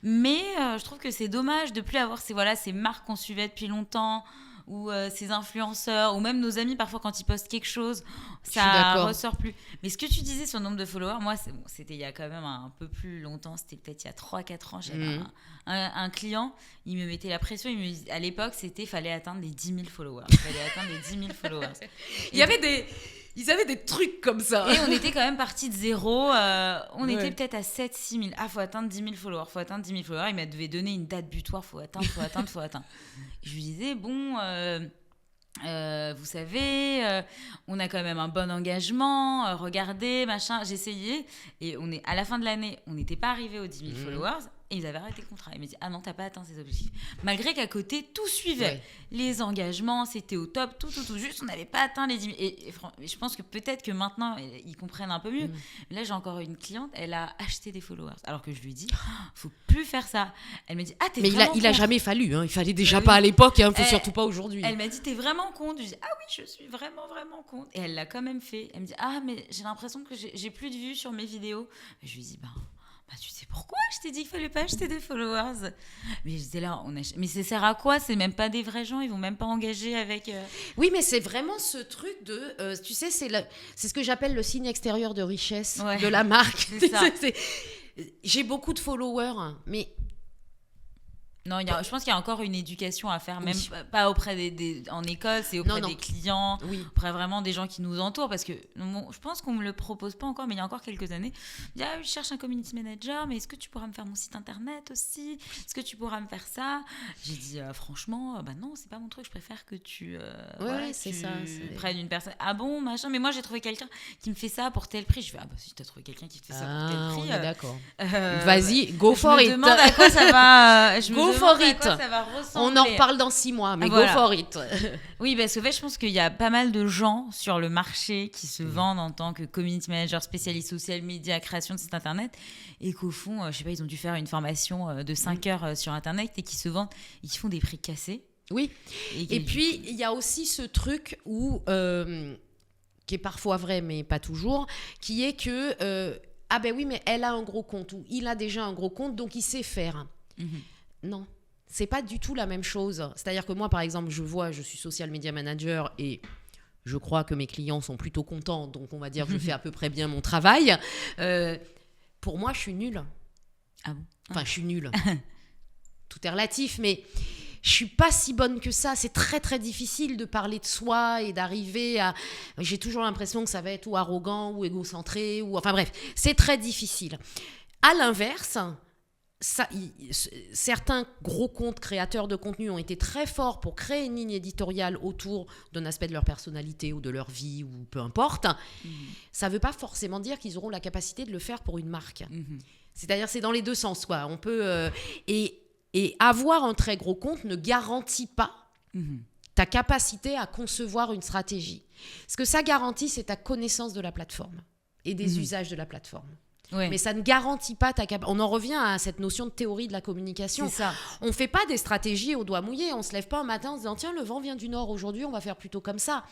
Mais je trouve que c'est dommage de plus avoir ces marques qu'on suivait depuis longtemps, ou ces influenceurs, ou même nos amis, parfois, quand ils postent quelque chose, Je suis ça d'accord. ressort plus. Mais ce que tu disais sur le nombre de followers, moi, c'était il y a quand même un peu plus longtemps, c'était peut-être il y a 3-4 ans, j'avais un client, il me mettait la pression, à l'époque, fallait atteindre les 10 000 followers. Il fallait atteindre les 10 000 followers. Ils avaient des trucs comme ça. Et on était quand même parti de zéro. On Ouais. était peut-être à 7-6 000. Ah, faut atteindre 10 000 followers. Faut atteindre 10 000 followers. Il m'avait donné une date butoir. Faut atteindre. Je lui disais, bon, vous savez, on a quand même un bon engagement. Regardez, machin. J'essayais. Et à la fin de l'année, on n'était pas arrivé aux 10 000 followers. Et ils avaient arrêté le contrat. Ils m'ont dit, ah non, t'as pas atteint ces objectifs. Malgré qu'à côté, tout suivait. Ouais. Les engagements, c'était au top, tout. Juste, on n'avait pas atteint les 10 000. Et je pense que peut-être que maintenant, ils comprennent un peu mieux. Là, j'ai encore une cliente, elle a acheté des followers. Alors que je lui dis, faut plus faire ça. Elle me dit, ah, t'es Mais vraiment il a contre. jamais fallu. Il fallait déjà Oui. pas à l'époque. Faut Elle- surtout pas aujourd'hui. Elle m'a dit, t'es vraiment contre. Je dis, ah oui, je suis vraiment, vraiment contre. Et elle l'a quand même fait. Elle me dit, ah, mais j'ai l'impression que j'ai plus de vues sur mes vidéos. Et je lui dis, bah, tu sais pourquoi je t'ai dit qu'il fallait pas acheter des followers. Mais j'étais là, mais ça sert à quoi? C'est même pas des vrais gens, ils vont même pas engager avec. Oui, mais c'est vraiment ce truc de, tu sais, c'est ce que j'appelle le signe extérieur de richesse Ouais. de la marque. C'est ça. J'ai beaucoup de followers, mais Non, je pense qu'il y a encore une éducation à faire, même Oui. pas auprès en école, c'est auprès Non. des clients, oui. auprès vraiment des gens qui nous entourent, parce que je pense qu'on me le propose pas encore, mais il y a encore quelques années, je dis, ah, je cherche un community manager, mais est-ce que tu pourras me faire mon site internet aussi? Est-ce que tu pourras me faire ça? J'ai dit, franchement, bah non, c'est pas mon truc, je préfère que tu, Ouais, c'est tu ça, c'est- prennes une personne. Ah bon, machin, mais moi j'ai trouvé quelqu'un qui me fait ça pour tel prix. Je fais, ah bah si t'as trouvé quelqu'un qui te fait ça pour tel Ah, prix. on est d'accord. euh, Vas-y, go for je it. me demande à quoi ça va. Je me Go demande for à it. quoi ça va ressembler. On en reparle dans 6 mois, mais Voilà. go for it. Oui, parce que en fait, je pense qu'il y a pas mal de gens sur le marché qui se vendent en tant que community manager, spécialiste social media, création de site internet, et qu'au fond, je sais pas, ils ont dû faire une formation de 5 heures sur internet et qui se vendent et qui font des prix cassés. Oui. Et Et puis, il y a aussi ce truc où, qui est parfois vrai, mais pas toujours, qui est que, ah ben oui, mais elle a un gros compte, ou il a déjà un gros compte, donc il sait faire. Non, c'est pas du tout la même chose. C'est-à-dire que moi, par exemple, je suis social media manager et je crois que mes clients sont plutôt contents, donc on va dire que je fais à peu près bien mon travail. Pour moi, je suis nulle. Ah bon? Enfin, je suis nulle. Tout est relatif, mais je suis pas si bonne que ça. C'est très, très difficile de parler de soi et d'arriver à... J'ai toujours l'impression que ça va être ou arrogant ou égocentré, ou... Enfin bref, c'est très difficile. À l'inverse... certains gros comptes créateurs de contenu ont été très forts pour créer une ligne éditoriale autour d'un aspect de leur personnalité ou de leur vie ou peu importe. Ça ne veut pas forcément dire qu'ils auront la capacité de le faire pour une marque. C'est-à-dire c'est dans les deux sens, quoi. On peut et avoir un très gros compte ne garantit pas ta capacité à concevoir une stratégie. Ce que ça garantit, c'est ta connaissance de la plateforme et des usages de la plateforme. Ouais. Mais ça ne garantit pas ta capacité. On en revient à cette notion de théorie de la communication. C'est ça. On ne fait pas des stratégies au doigt mouillé. On ne se lève pas un matin en se disant tiens, le vent vient du nord aujourd'hui, on va faire plutôt comme ça.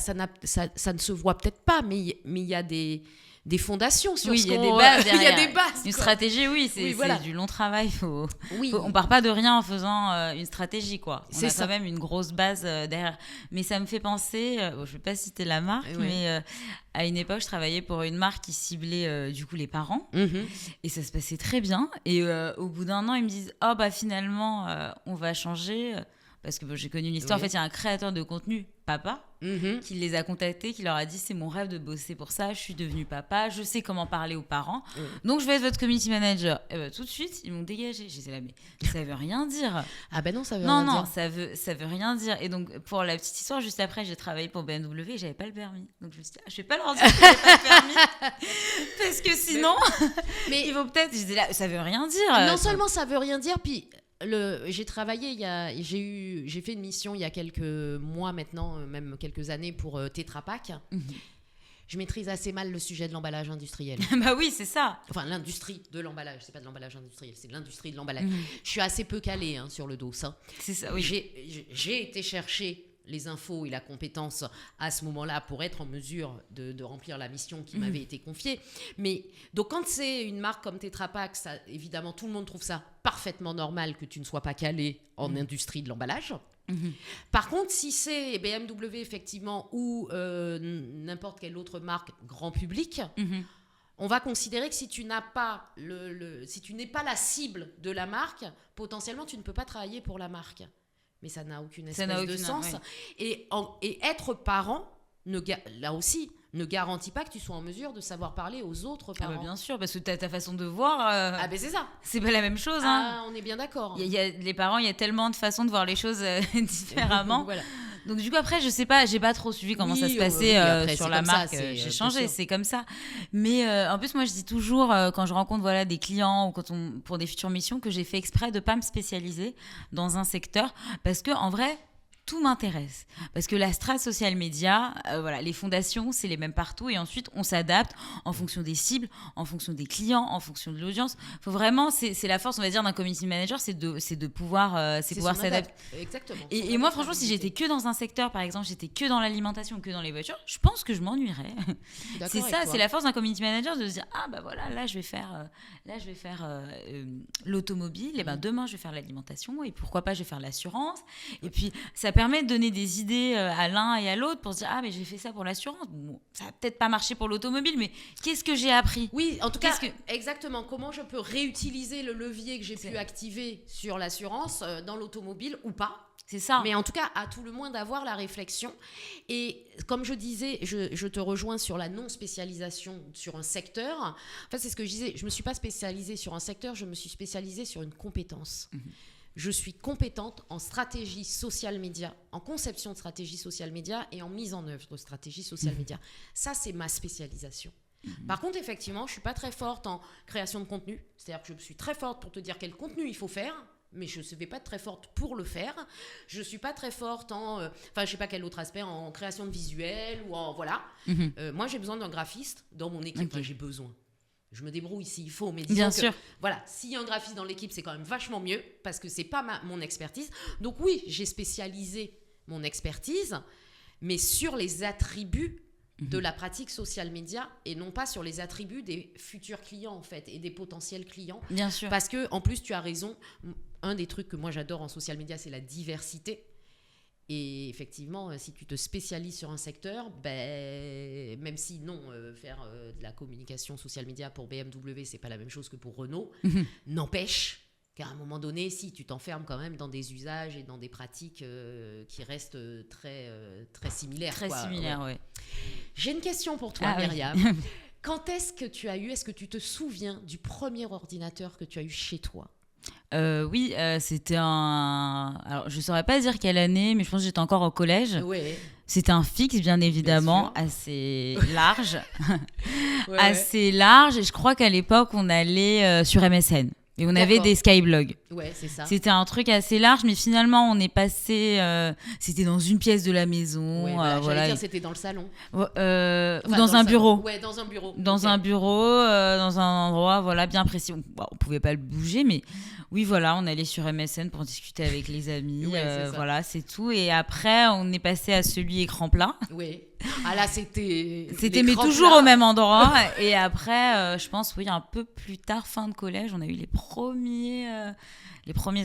Ça ne se voit peut-être pas, mais il y a des fondations sur ce il y a qu'on... des bases Il y a derrière. des bases. Une quoi. stratégie, oui, Oui, voilà. c'est du long travail. Oui. On part pas de rien en faisant une stratégie, quoi. On C'est a ça. quand même une grosse base derrière. Mais ça me fait penser, je vais pas citer la marque, Ouais. mais à une époque, je travaillais pour une marque qui ciblait du coup les parents. Mhm. Et ça se passait très bien. Et au bout d'un an, ils me disent, oh bah finalement, on va changer. parce que j'ai connu une histoire. Oui. En fait, il y a un créateur de contenu, papa, qui les a contactés, qui leur a dit c'est mon rêve de bosser pour ça, je suis devenu papa, je sais comment parler aux parents, donc je vais être votre community manager. Et ben, tout de suite, ils m'ont dégagé. J'étais là, mais ça veut rien dire. Ah ben non, ça veut rien dire. Non, ça veut rien dire. Et donc, pour la petite histoire, juste après, j'ai travaillé pour BMW et j'avais pas le permis. Donc, je me suis dit, je vais pas leur dire que j'avais pas le permis. Parce que sinon, mais ils vont peut-être. Je disais là, ça veut rien dire. Non seulement ça veut rien dire, puis j'ai travaillé, j'ai fait une mission il y a quelques mois maintenant, même quelques années pour Tetra Pak. Je maîtrise assez mal le sujet de l'emballage industriel. Bah oui, c'est ça. Enfin, l'industrie de l'emballage, c'est pas de l'emballage industriel, c'est de l'industrie de l'emballage. Je suis assez peu calée sur le dos, ça. C'est ça, oui. J'ai été chercher les infos et la compétence à ce moment-là pour être en mesure de remplir la mission qui m'avait été confiée. Mais donc quand c'est une marque comme Tetra Pak, ça, évidemment tout le monde trouve ça parfaitement normal que tu ne sois pas calé en industrie de l'emballage. Par contre, si c'est BMW effectivement ou n'importe quelle autre marque grand public, on va considérer que si tu n'as pas si tu n'es pas la cible de la marque, potentiellement tu ne peux pas travailler pour la marque. Mais ça n'a aucune espèce de sens. Ouais. Et être parent, là aussi, ne garantit pas que tu sois en mesure de savoir parler aux autres parents. Ah bah bien sûr, parce que ta façon de voir... Ah ben c'est ça. C'est pas la même chose. Ah, on est bien d'accord. Les parents, il y a tellement de façons de voir les choses différemment. Voilà. Donc du coup après je sais pas, j'ai pas trop suivi comment ça se passait après, sur la marque, j'ai changé, c'est comme ça. Mais en plus moi je dis toujours quand je rencontre des clients ou pour des futures missions que j'ai fait exprès de pas me spécialiser dans un secteur parce que en vrai tout m'intéresse parce que la strat social media, les fondations c'est les mêmes partout et ensuite on s'adapte en fonction des cibles, en fonction des clients, en fonction de l'audience. Faut vraiment, c'est la force on va dire d'un community manager, c'est de pouvoir s'adapter. Exactement. Et moi franchement si j'étais que dans un secteur par exemple, j'étais que dans l'alimentation ou que dans les voitures, je pense que je m'ennuierais. C'est ça, c'est la force d'un community manager de se dire ah bah voilà là je vais faire l'automobile et ben demain je vais faire l'alimentation et pourquoi pas je vais faire l'assurance et puis ça permet de donner des idées à l'un et à l'autre pour se dire ah mais j'ai fait ça pour l'assurance, bon, ça va peut-être pas marcher pour l'automobile mais qu'est-ce que j'ai appris? Oui, en tout cas exactement, comment je peux réutiliser le levier que j'ai pu activer sur l'assurance dans l'automobile ou pas. C'est ça. Mais en tout cas, à tout le moins d'avoir la réflexion. Et comme je disais, je te rejoins sur la non-spécialisation sur un secteur. En fait, c'est ce que je disais. Je ne me suis pas spécialisée sur un secteur, je me suis spécialisée sur une compétence. Je suis compétente en stratégie social média, en conception de stratégie social média et en mise en œuvre de stratégie social média. Ça, c'est ma spécialisation. Par contre, effectivement, je ne suis pas très forte en création de contenu. C'est-à-dire que je suis très forte pour te dire quel contenu il faut faire, mais je ne vais pas être très forte pour le faire. Je ne suis pas très forte je ne sais pas quel autre aspect, en création de visuels ou en... Voilà. Moi, j'ai besoin d'un graphiste dans mon équipe. Enfin, j'ai besoin. Je me débrouille s'il faut, mais disons bien que, sûr. Voilà, s'il y a un graphiste dans l'équipe, c'est quand même vachement mieux parce que c'est pas mon expertise. Donc oui, j'ai spécialisé mon expertise, mais sur les attributs de la pratique social média et non pas sur les attributs des futurs clients en fait et des potentiels clients. Bien sûr. Parce que en plus, tu as raison. Un des trucs que moi j'adore en social média, c'est la diversité. Et effectivement, si tu te spécialises sur un secteur, même si faire de la communication social média pour BMW, c'est pas la même chose que pour Renault, n'empêche qu'à un moment donné, si tu t'enfermes quand même dans des usages et dans des pratiques qui restent très, très similaires. Très similaires, oui. J'ai une question pour toi, Myriam. Oui. Quand est-ce que tu te souviens du premier ordinateur que tu as eu chez toi ? Oui, c'était Alors, je ne saurais pas dire quelle année, mais je pense que j'étais encore au collège. Ouais. C'était un fixe, bien évidemment, assez large. Ouais. Assez large. Et je crois qu'à l'époque, on allait sur MSN. Et on avait des skyblogs. Ouais, c'est ça. C'était un truc assez large, mais finalement, on est passé... c'était dans une pièce de la maison. Ouais, j'allais dire, c'était dans le salon. Ou dans un bureau. Ouais, dans un bureau. Dans un bureau, dans un endroit ne précis. On pouvait pas le bouger, mais oui, voilà, on allait sur MSN pour discuter avec les amis. Voilà, c'est tout. Et après, on est passé à celui écran plat. Oui. Ah là, c'était mais toujours au même endroit. Et après, je pense, oui, un peu plus tard, fin de collège, on a eu les premiers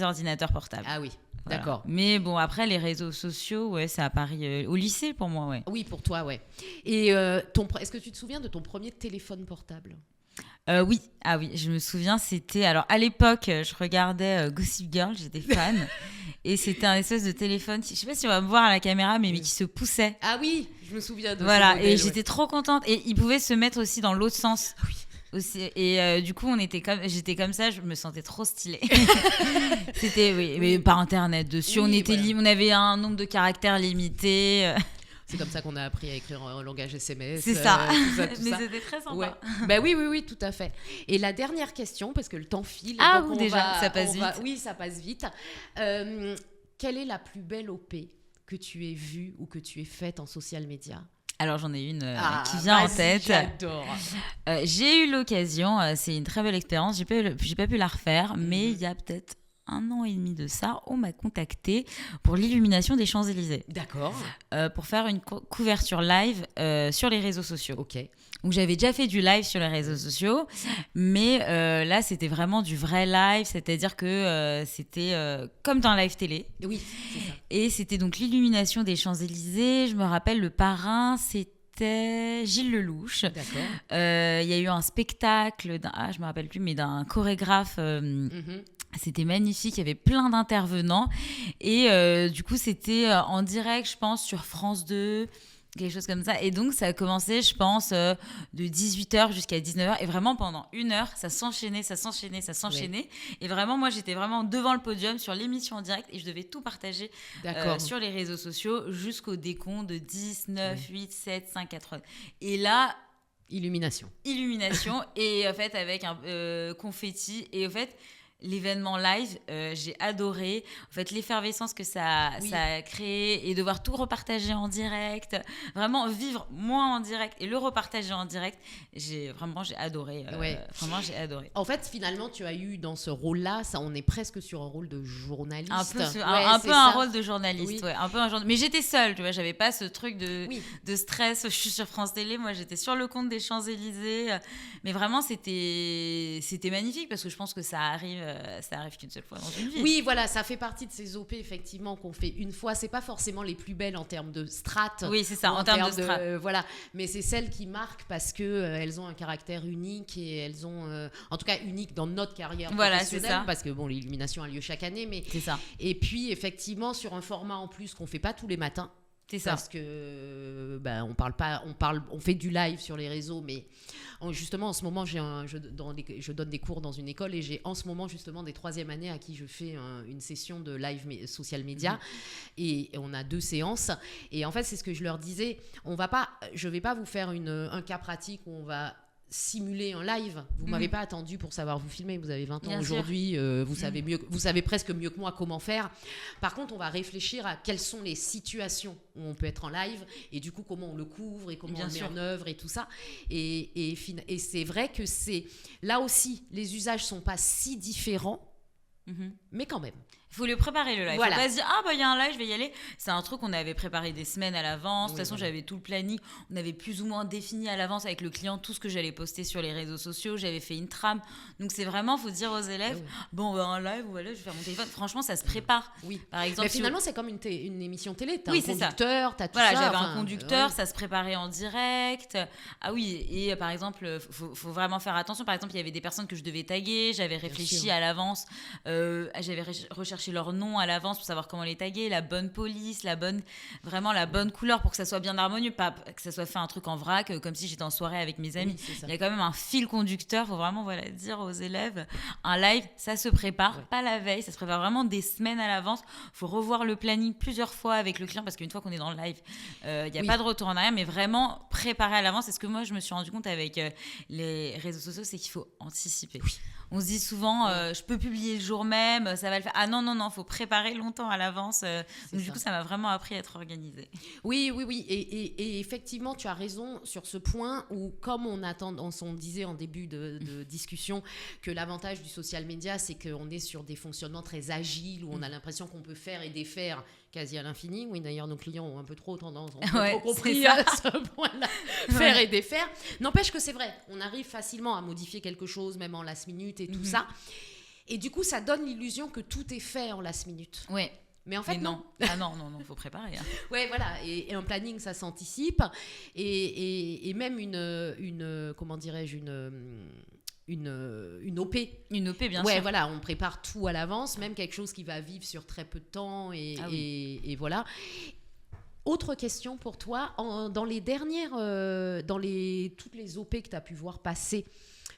ordinateurs portables. Ah oui, voilà. D'accord. Mais bon, après, les réseaux sociaux, ouais, c'est à Paris, au lycée pour moi, ouais. Oui, pour toi, ouais. Et est-ce que tu te souviens de ton premier téléphone portable ? Oui, ah oui, je me souviens, c'était... Alors, à l'époque, je regardais Gossip Girl, j'étais fan. Et c'était un espèce de téléphone, je sais pas si on va me voir à la caméra, mais qui se poussait. Ah oui, je me souviens de Voilà, ce modèle, et j'étais trop contente. Et il pouvait se mettre aussi dans l'autre sens. Ah oui. Aussi. Et du coup, j'étais comme ça, je me sentais trop stylée. C'était, oui, mais par Internet dessus. Oui, On avait un nombre de caractères limité. C'est comme ça qu'on a appris à écrire en langage SMS. C'est ça. Tout Mais ça. c'était très sympa. Ouais. Bah oui, tout à fait. Et la dernière question, parce que le temps file. Ah donc oui, déjà, ça passe vite. Oui, ça passe vite. Quelle est la plus belle OP que tu aies vue ou que tu aies faite en social media? Alors j'en ai une qui vient en tête. J'adore. J'ai eu l'occasion, c'est une très belle expérience. J'ai pas pu la refaire, mais il y a peut-être 1 an et demi de ça, on m'a contacté pour l'illumination des Champs-Élysées. D'accord. Pour faire une couverture live sur les réseaux sociaux. Ok. Donc j'avais déjà fait du live sur les réseaux sociaux, mais là c'était vraiment du vrai live, c'est-à-dire que c'était comme dans un live télé. Oui, c'est ça. Et c'était donc l'illumination des Champs-Élysées. Je me rappelle, le parrain, c'était Gilles Lelouch. D'accord. Il y a eu un spectacle, je me rappelle plus, mais d'un chorégraphe. C'était magnifique, il y avait plein d'intervenants. Et du coup, c'était en direct, je pense, sur France 2, quelque chose comme ça. Et donc, ça a commencé, je pense, de 18h jusqu'à 19h. Et vraiment, pendant 1 heure, ça s'enchaînait. Oui. Et vraiment, moi, j'étais vraiment devant le podium sur l'émission en direct et je devais tout partager sur les réseaux sociaux jusqu'au décompte de 10, 9, 8, 7, 5, 4. Et là... Illumination. Et en fait, avec un confetti. Et en fait... L'événement live, j'ai adoré. En fait, l'effervescence que ça a créé et devoir tout repartager en direct. Vraiment vivre moi en direct et le repartager en direct. J'ai adoré. Vraiment, j'ai adoré. En fait, finalement, tu as eu dans ce rôle-là, on est presque sur un rôle de journaliste. Un peu un rôle de journaliste, Mais j'étais seule, tu vois. J'avais pas ce truc de stress. Je suis sur France Télé. Moi, j'étais sur le compte des Champs-Élysées. Mais vraiment, c'était magnifique parce que je pense que ça arrive qu'une seule fois dans une vie. Oui, voilà, ça fait partie de ces OP effectivement qu'on fait une fois. C'est pas forcément les plus belles en termes de strates. Oui, c'est ça, en termes de strates. Voilà, mais c'est celles qui marquent parce que elles ont un caractère unique et elles ont, en tout cas, unique dans notre carrière professionnelle. C'est ça. Parce que bon, l'illumination a lieu chaque année, mais c'est ça. Et puis effectivement sur un format en plus qu'on fait pas tous les matins. C'est ça. Parce que on fait du live sur les réseaux, mais justement en ce moment je donne des cours dans une école et j'ai en ce moment justement des 3e années à qui je fais une session de live social media et on a 2 séances et en fait c'est ce que je leur disais, je vais pas vous faire un cas pratique où on va simuler un live. Vous m'avez pas attendu pour savoir vous filmer. Vous avez 20 ans aujourd'hui. Vous savez presque mieux que moi comment faire. Par contre, on va réfléchir à quelles sont les situations où on peut être en live et du coup comment on le couvre et comment on le met en œuvre et tout ça. Et c'est vrai que là aussi les usages sont pas si différents, mais quand même. Il faut le préparer le live. Voilà. Faut pas se dire il y a un live, je vais y aller. C'est un truc qu'on avait préparé des semaines à l'avance. De toute façon, j'avais tout le planning. On avait plus ou moins défini à l'avance avec le client tout ce que j'allais poster sur les réseaux sociaux. J'avais fait une trame. Donc c'est vraiment, faut dire aux élèves, un live, voilà, je vais faire mon téléphone. Franchement, ça se prépare. Oui. Par exemple, mais finalement, c'est comme une émission télé. T'as un conducteur, t'as tout ça. Voilà, j'avais un conducteur, ça se préparait en direct. Ah oui, et par exemple, faut vraiment faire attention. Par exemple, il y avait des personnes que je devais taguer. J'avais réfléchi à l'avance. J'avais recherché leur nom à l'avance pour savoir comment les taguer, la bonne police, la bonne couleur pour que ça soit bien harmonieux, pas que ça soit fait un truc en vrac comme si j'étais en soirée avec mes amis. Il y a quand même un fil conducteur, faut vraiment dire aux élèves, un live, ça se prépare, pas la veille, ça se prépare vraiment des semaines à l'avance. Faut revoir le planning plusieurs fois avec le client parce qu'une fois qu'on est dans le live, il n'y a pas de retour en arrière, mais vraiment préparer à l'avance. C'est ce que moi je me suis rendu compte avec les réseaux sociaux, c'est qu'il faut anticiper. On se dit souvent, je peux publier le jour même, ça va le faire. Ah non, faut préparer longtemps à l'avance. Donc du coup, ça m'a vraiment appris à être organisée. Oui. Et effectivement, tu as raison sur ce point où, comme on disait en début de discussion, que l'avantage du social media, c'est qu'on est sur des fonctionnements très agiles, où on a l'impression qu'on peut faire et défaire quasi à l'infini. Oui, d'ailleurs, nos clients ont un peu trop tendance, trop compris à ce point-là, faire et défaire. N'empêche que c'est vrai, on arrive facilement à modifier quelque chose, même en last minute et tout ça. Et du coup, ça donne l'illusion que tout est fait en last minute. Ouais. Mais en fait, non. Ah non, faut préparer. Hein. Ouais, voilà. Et un planning, ça s'anticipe. Et même comment dirais-je, une OP. Une OP, bien sûr. Ouais, voilà, on prépare tout à l'avance, même quelque chose qui va vivre sur très peu de temps. Et voilà. Autre question pour toi. Dans les dernières, toutes les OP que tu as pu voir passer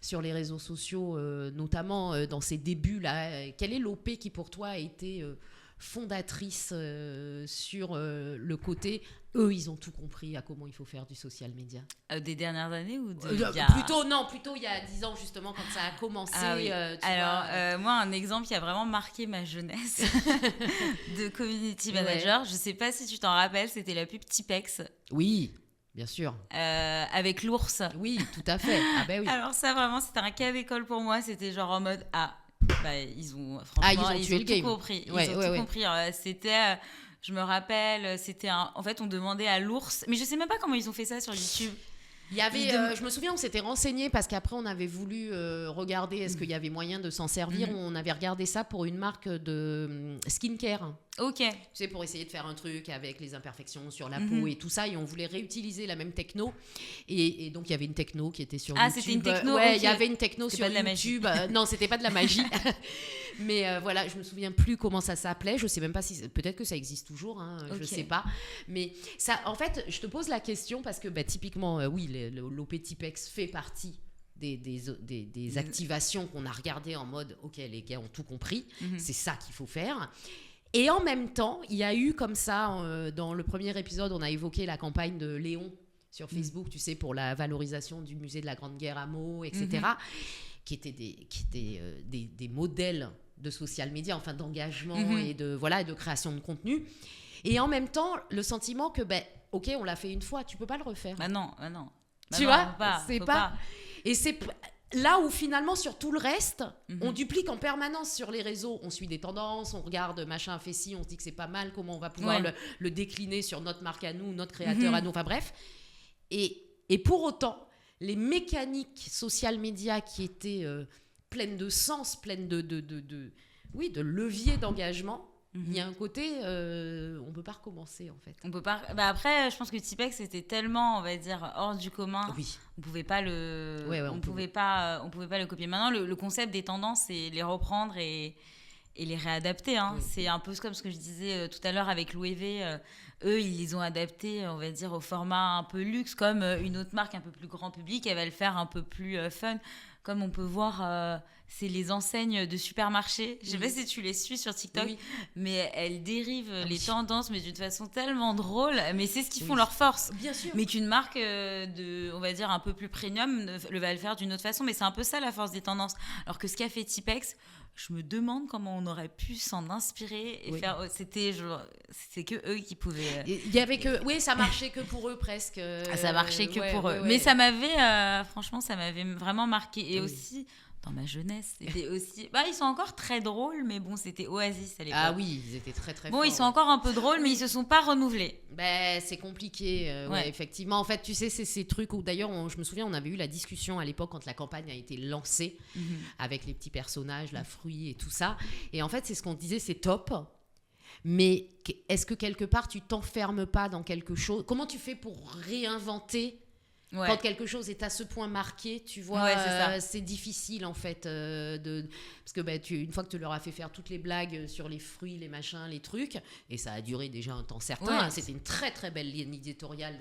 sur les réseaux sociaux, notamment dans ces débuts-là, quelle est l'OP qui pour toi a été fondatrice sur le côté ils ont tout compris à comment il faut faire du social media? Des dernières années ou plutôt il y a 10 ans justement quand ça a commencé. Oui. Moi un exemple qui a vraiment marqué ma jeunesse de community manager, je sais pas si tu t'en rappelles, c'était la pub Tipex. Oui, bien sûr. Avec l'ours. Oui, tout à fait. Ah ben oui. Alors ça vraiment c'était un cas d'école pour moi, c'était genre en mode ils ont tué le game. Compris. Ils ont tout compris. C'était, je me rappelle, en fait, on demandait à l'ours, mais je sais même pas comment ils ont fait ça sur YouTube. Il y avait, je me souviens, on s'était renseigné parce qu'après on avait voulu regarder est-ce qu'il y avait moyen de s'en servir. On avait regardé ça pour une marque de skincare. Ok. Tu sais, pour essayer de faire un truc avec les imperfections sur la peau et tout ça, et on voulait réutiliser la même techno. Et donc il y avait une techno qui était sur YouTube. C'était une techno. Ouais, il y avait une techno sur YouTube. Non, c'était pas de la magie. Mais voilà, je me souviens plus comment ça s'appelait. Je sais même pas si, peut-être que ça existe toujours. Je sais pas. Mais ça, en fait, je te pose la question parce que typiquement, oui, l'OP Tipex fait partie des activations qu'on a regardées en mode ok, les gars ont tout compris, c'est ça qu'il faut faire. Et en même temps, il y a eu comme ça, dans le premier épisode, on a évoqué la campagne de Léon sur Facebook, tu sais, pour la valorisation du musée de la Grande Guerre à Meaux, etc., qui étaient des modèles de social media, enfin d'engagement et de création de contenu. Et en même temps, le sentiment que, ok, on l'a fait une fois, tu peux pas le refaire. Non. Tu vois, c'est pas. Et c'est là où finalement sur tout le reste, on duplique en permanence sur les réseaux, on suit des tendances, on regarde machin fait ci, on se dit que c'est pas mal, comment on va pouvoir le décliner sur notre marque à nous, notre créateur à nous, enfin bref. Et pour autant, les mécaniques social media qui étaient pleines de sens, pleines de leviers d'engagement, il y a un côté, on peut pas recommencer en fait. On peut pas. Après, je pense que Tipex c'était tellement, on va dire, hors du commun. Oui. On pouvait pas le. on pouvait pas le copier. Maintenant, le concept des tendances, c'est les reprendre et les réadapter. Oui. C'est un peu comme ce que je disais tout à l'heure avec l'OEV. Eux, ils les ont adaptés, on va dire, au format un peu luxe, comme une autre marque un peu plus grand public, elle va le faire un peu plus fun. Comme on peut voir, c'est les enseignes de supermarchés. Je sais pas si tu les suis sur TikTok, mais elles dérivent les tendances, mais d'une façon tellement drôle. Mais c'est ce qui font leur force. Bien sûr. Mais qu'une marque on va dire, un peu plus premium va le faire d'une autre façon. Mais c'est un peu ça la force des tendances. Alors que ce qu'a fait Tipex, je me demande comment on aurait pu s'en inspirer et faire. C'est que eux qui pouvaient. Il y avait que. Oui, ça marchait que pour eux presque. Ça marchait que pour eux. Mais ça m'avait, franchement, ça m'avait vraiment marqué. Et aussi, dans ma jeunesse, c'était aussi. Ils sont encore très drôles, mais bon, c'était Oasis à l'époque. Ah oui, ils étaient très très forts. Bon, ils sont encore un peu drôles, mais ils se sont pas renouvelés. C'est compliqué, effectivement. En fait, tu sais, c'est ces trucs où d'ailleurs, je me souviens, on avait eu la discussion à l'époque quand la campagne a été lancée avec les petits personnages, la fruit et tout ça. Et en fait, c'est ce qu'on disait, c'est top. Mais est-ce que quelque part, tu t'enfermes pas dans quelque chose? Comment tu fais pour réinventer quand quelque chose est à ce point marqué, tu vois, c'est difficile en fait parce que une fois que tu leur as fait faire toutes les blagues sur les fruits, les machins, les trucs, et ça a duré déjà un temps certain, c'était une très très belle ligne éditoriale,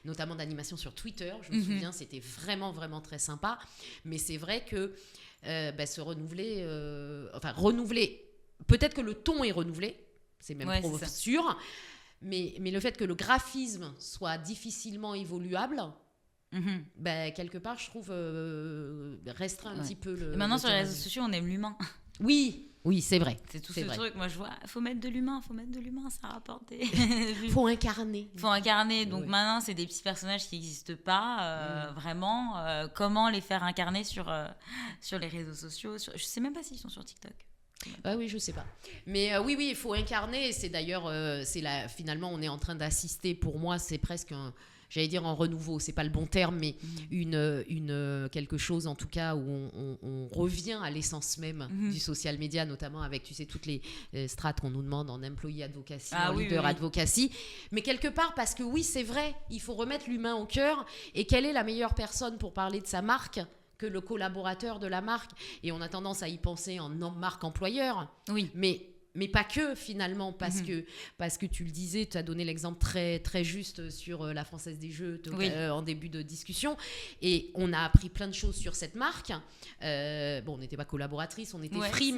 notamment d'animation sur Twitter, je me souviens, c'était vraiment vraiment très sympa, mais c'est vrai que se renouveler, renouveler, peut-être que le ton est renouvelé, c'est même trop sûr, mais le fait que le graphisme soit difficilement évoluable, quelque part, je trouve restreint un petit peu le. Et maintenant, sur les réseaux sociaux, on aime l'humain. Oui, c'est vrai. C'est tout ce truc. Moi, je vois, faut mettre de l'humain, ça rapporte des. Faut incarner. Donc maintenant, c'est des petits personnages qui n'existent pas vraiment. Comment les faire incarner sur les réseaux sociaux Je sais même pas s'ils sont sur TikTok. Oui, je sais pas. Mais oui, il faut incarner. C'est d'ailleurs, finalement, on est en train d'assister. Pour moi, c'est presque j'allais dire en renouveau, c'est pas le bon terme, mais quelque chose en tout cas où on revient à l'essence même du social media, notamment avec, tu sais, toutes les strates qu'on nous demande en employee advocacy, en leader advocacy. Mais quelque part, parce que oui, c'est vrai, il faut remettre l'humain au cœur. Et quelle est la meilleure personne pour parler de sa marque que le collaborateur de la marque? Et on a tendance à y penser en marque employeur. Oui. Mais pas que, finalement, parce que tu le disais, tu as donné l'exemple très, très juste sur la Française des Jeux en début de discussion. Et on a appris plein de choses sur cette marque. On n'était pas collaboratrice, on était free,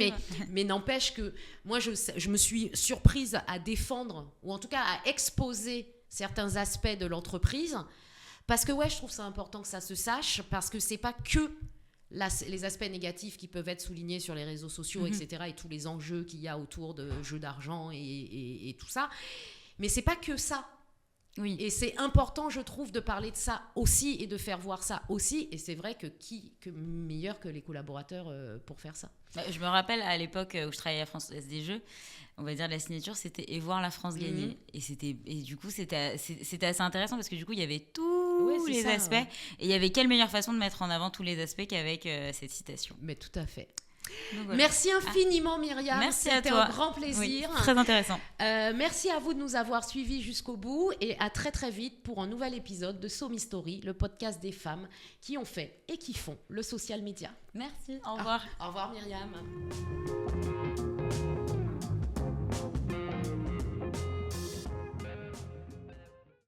mais n'empêche que moi, je me suis surprise à défendre, ou en tout cas à exposer certains aspects de l'entreprise. Parce que je trouve ça important que ça se sache, parce que c'est pas que les aspects négatifs qui peuvent être soulignés sur les réseaux sociaux, etc., et tous les enjeux qu'il y a autour de jeux d'argent et tout ça. Mais c'est pas que ça. Oui. Et c'est important, je trouve, de parler de ça aussi et de faire voir ça aussi. Et c'est vrai que qui meilleur que les collaborateurs pour faire ça. Je me rappelle à l'époque où je travaillais à la Française des Jeux, on va dire la signature, c'était « Et voir la France gagner ». Et du coup, c'était assez intéressant parce que du coup, il y avait tous les aspects. Ouais. Et il y avait quelle meilleure façon de mettre en avant tous les aspects qu'avec cette citation. Mais tout à fait. Voilà. Merci infiniment Myriam, merci à toi. C'était un grand plaisir. Oui, très intéressant. Merci à vous de nous avoir suivis jusqu'au bout et à très très vite pour un nouvel épisode de So Mystory, le podcast des femmes qui ont fait et qui font le social media. Merci, au revoir. Au revoir Myriam.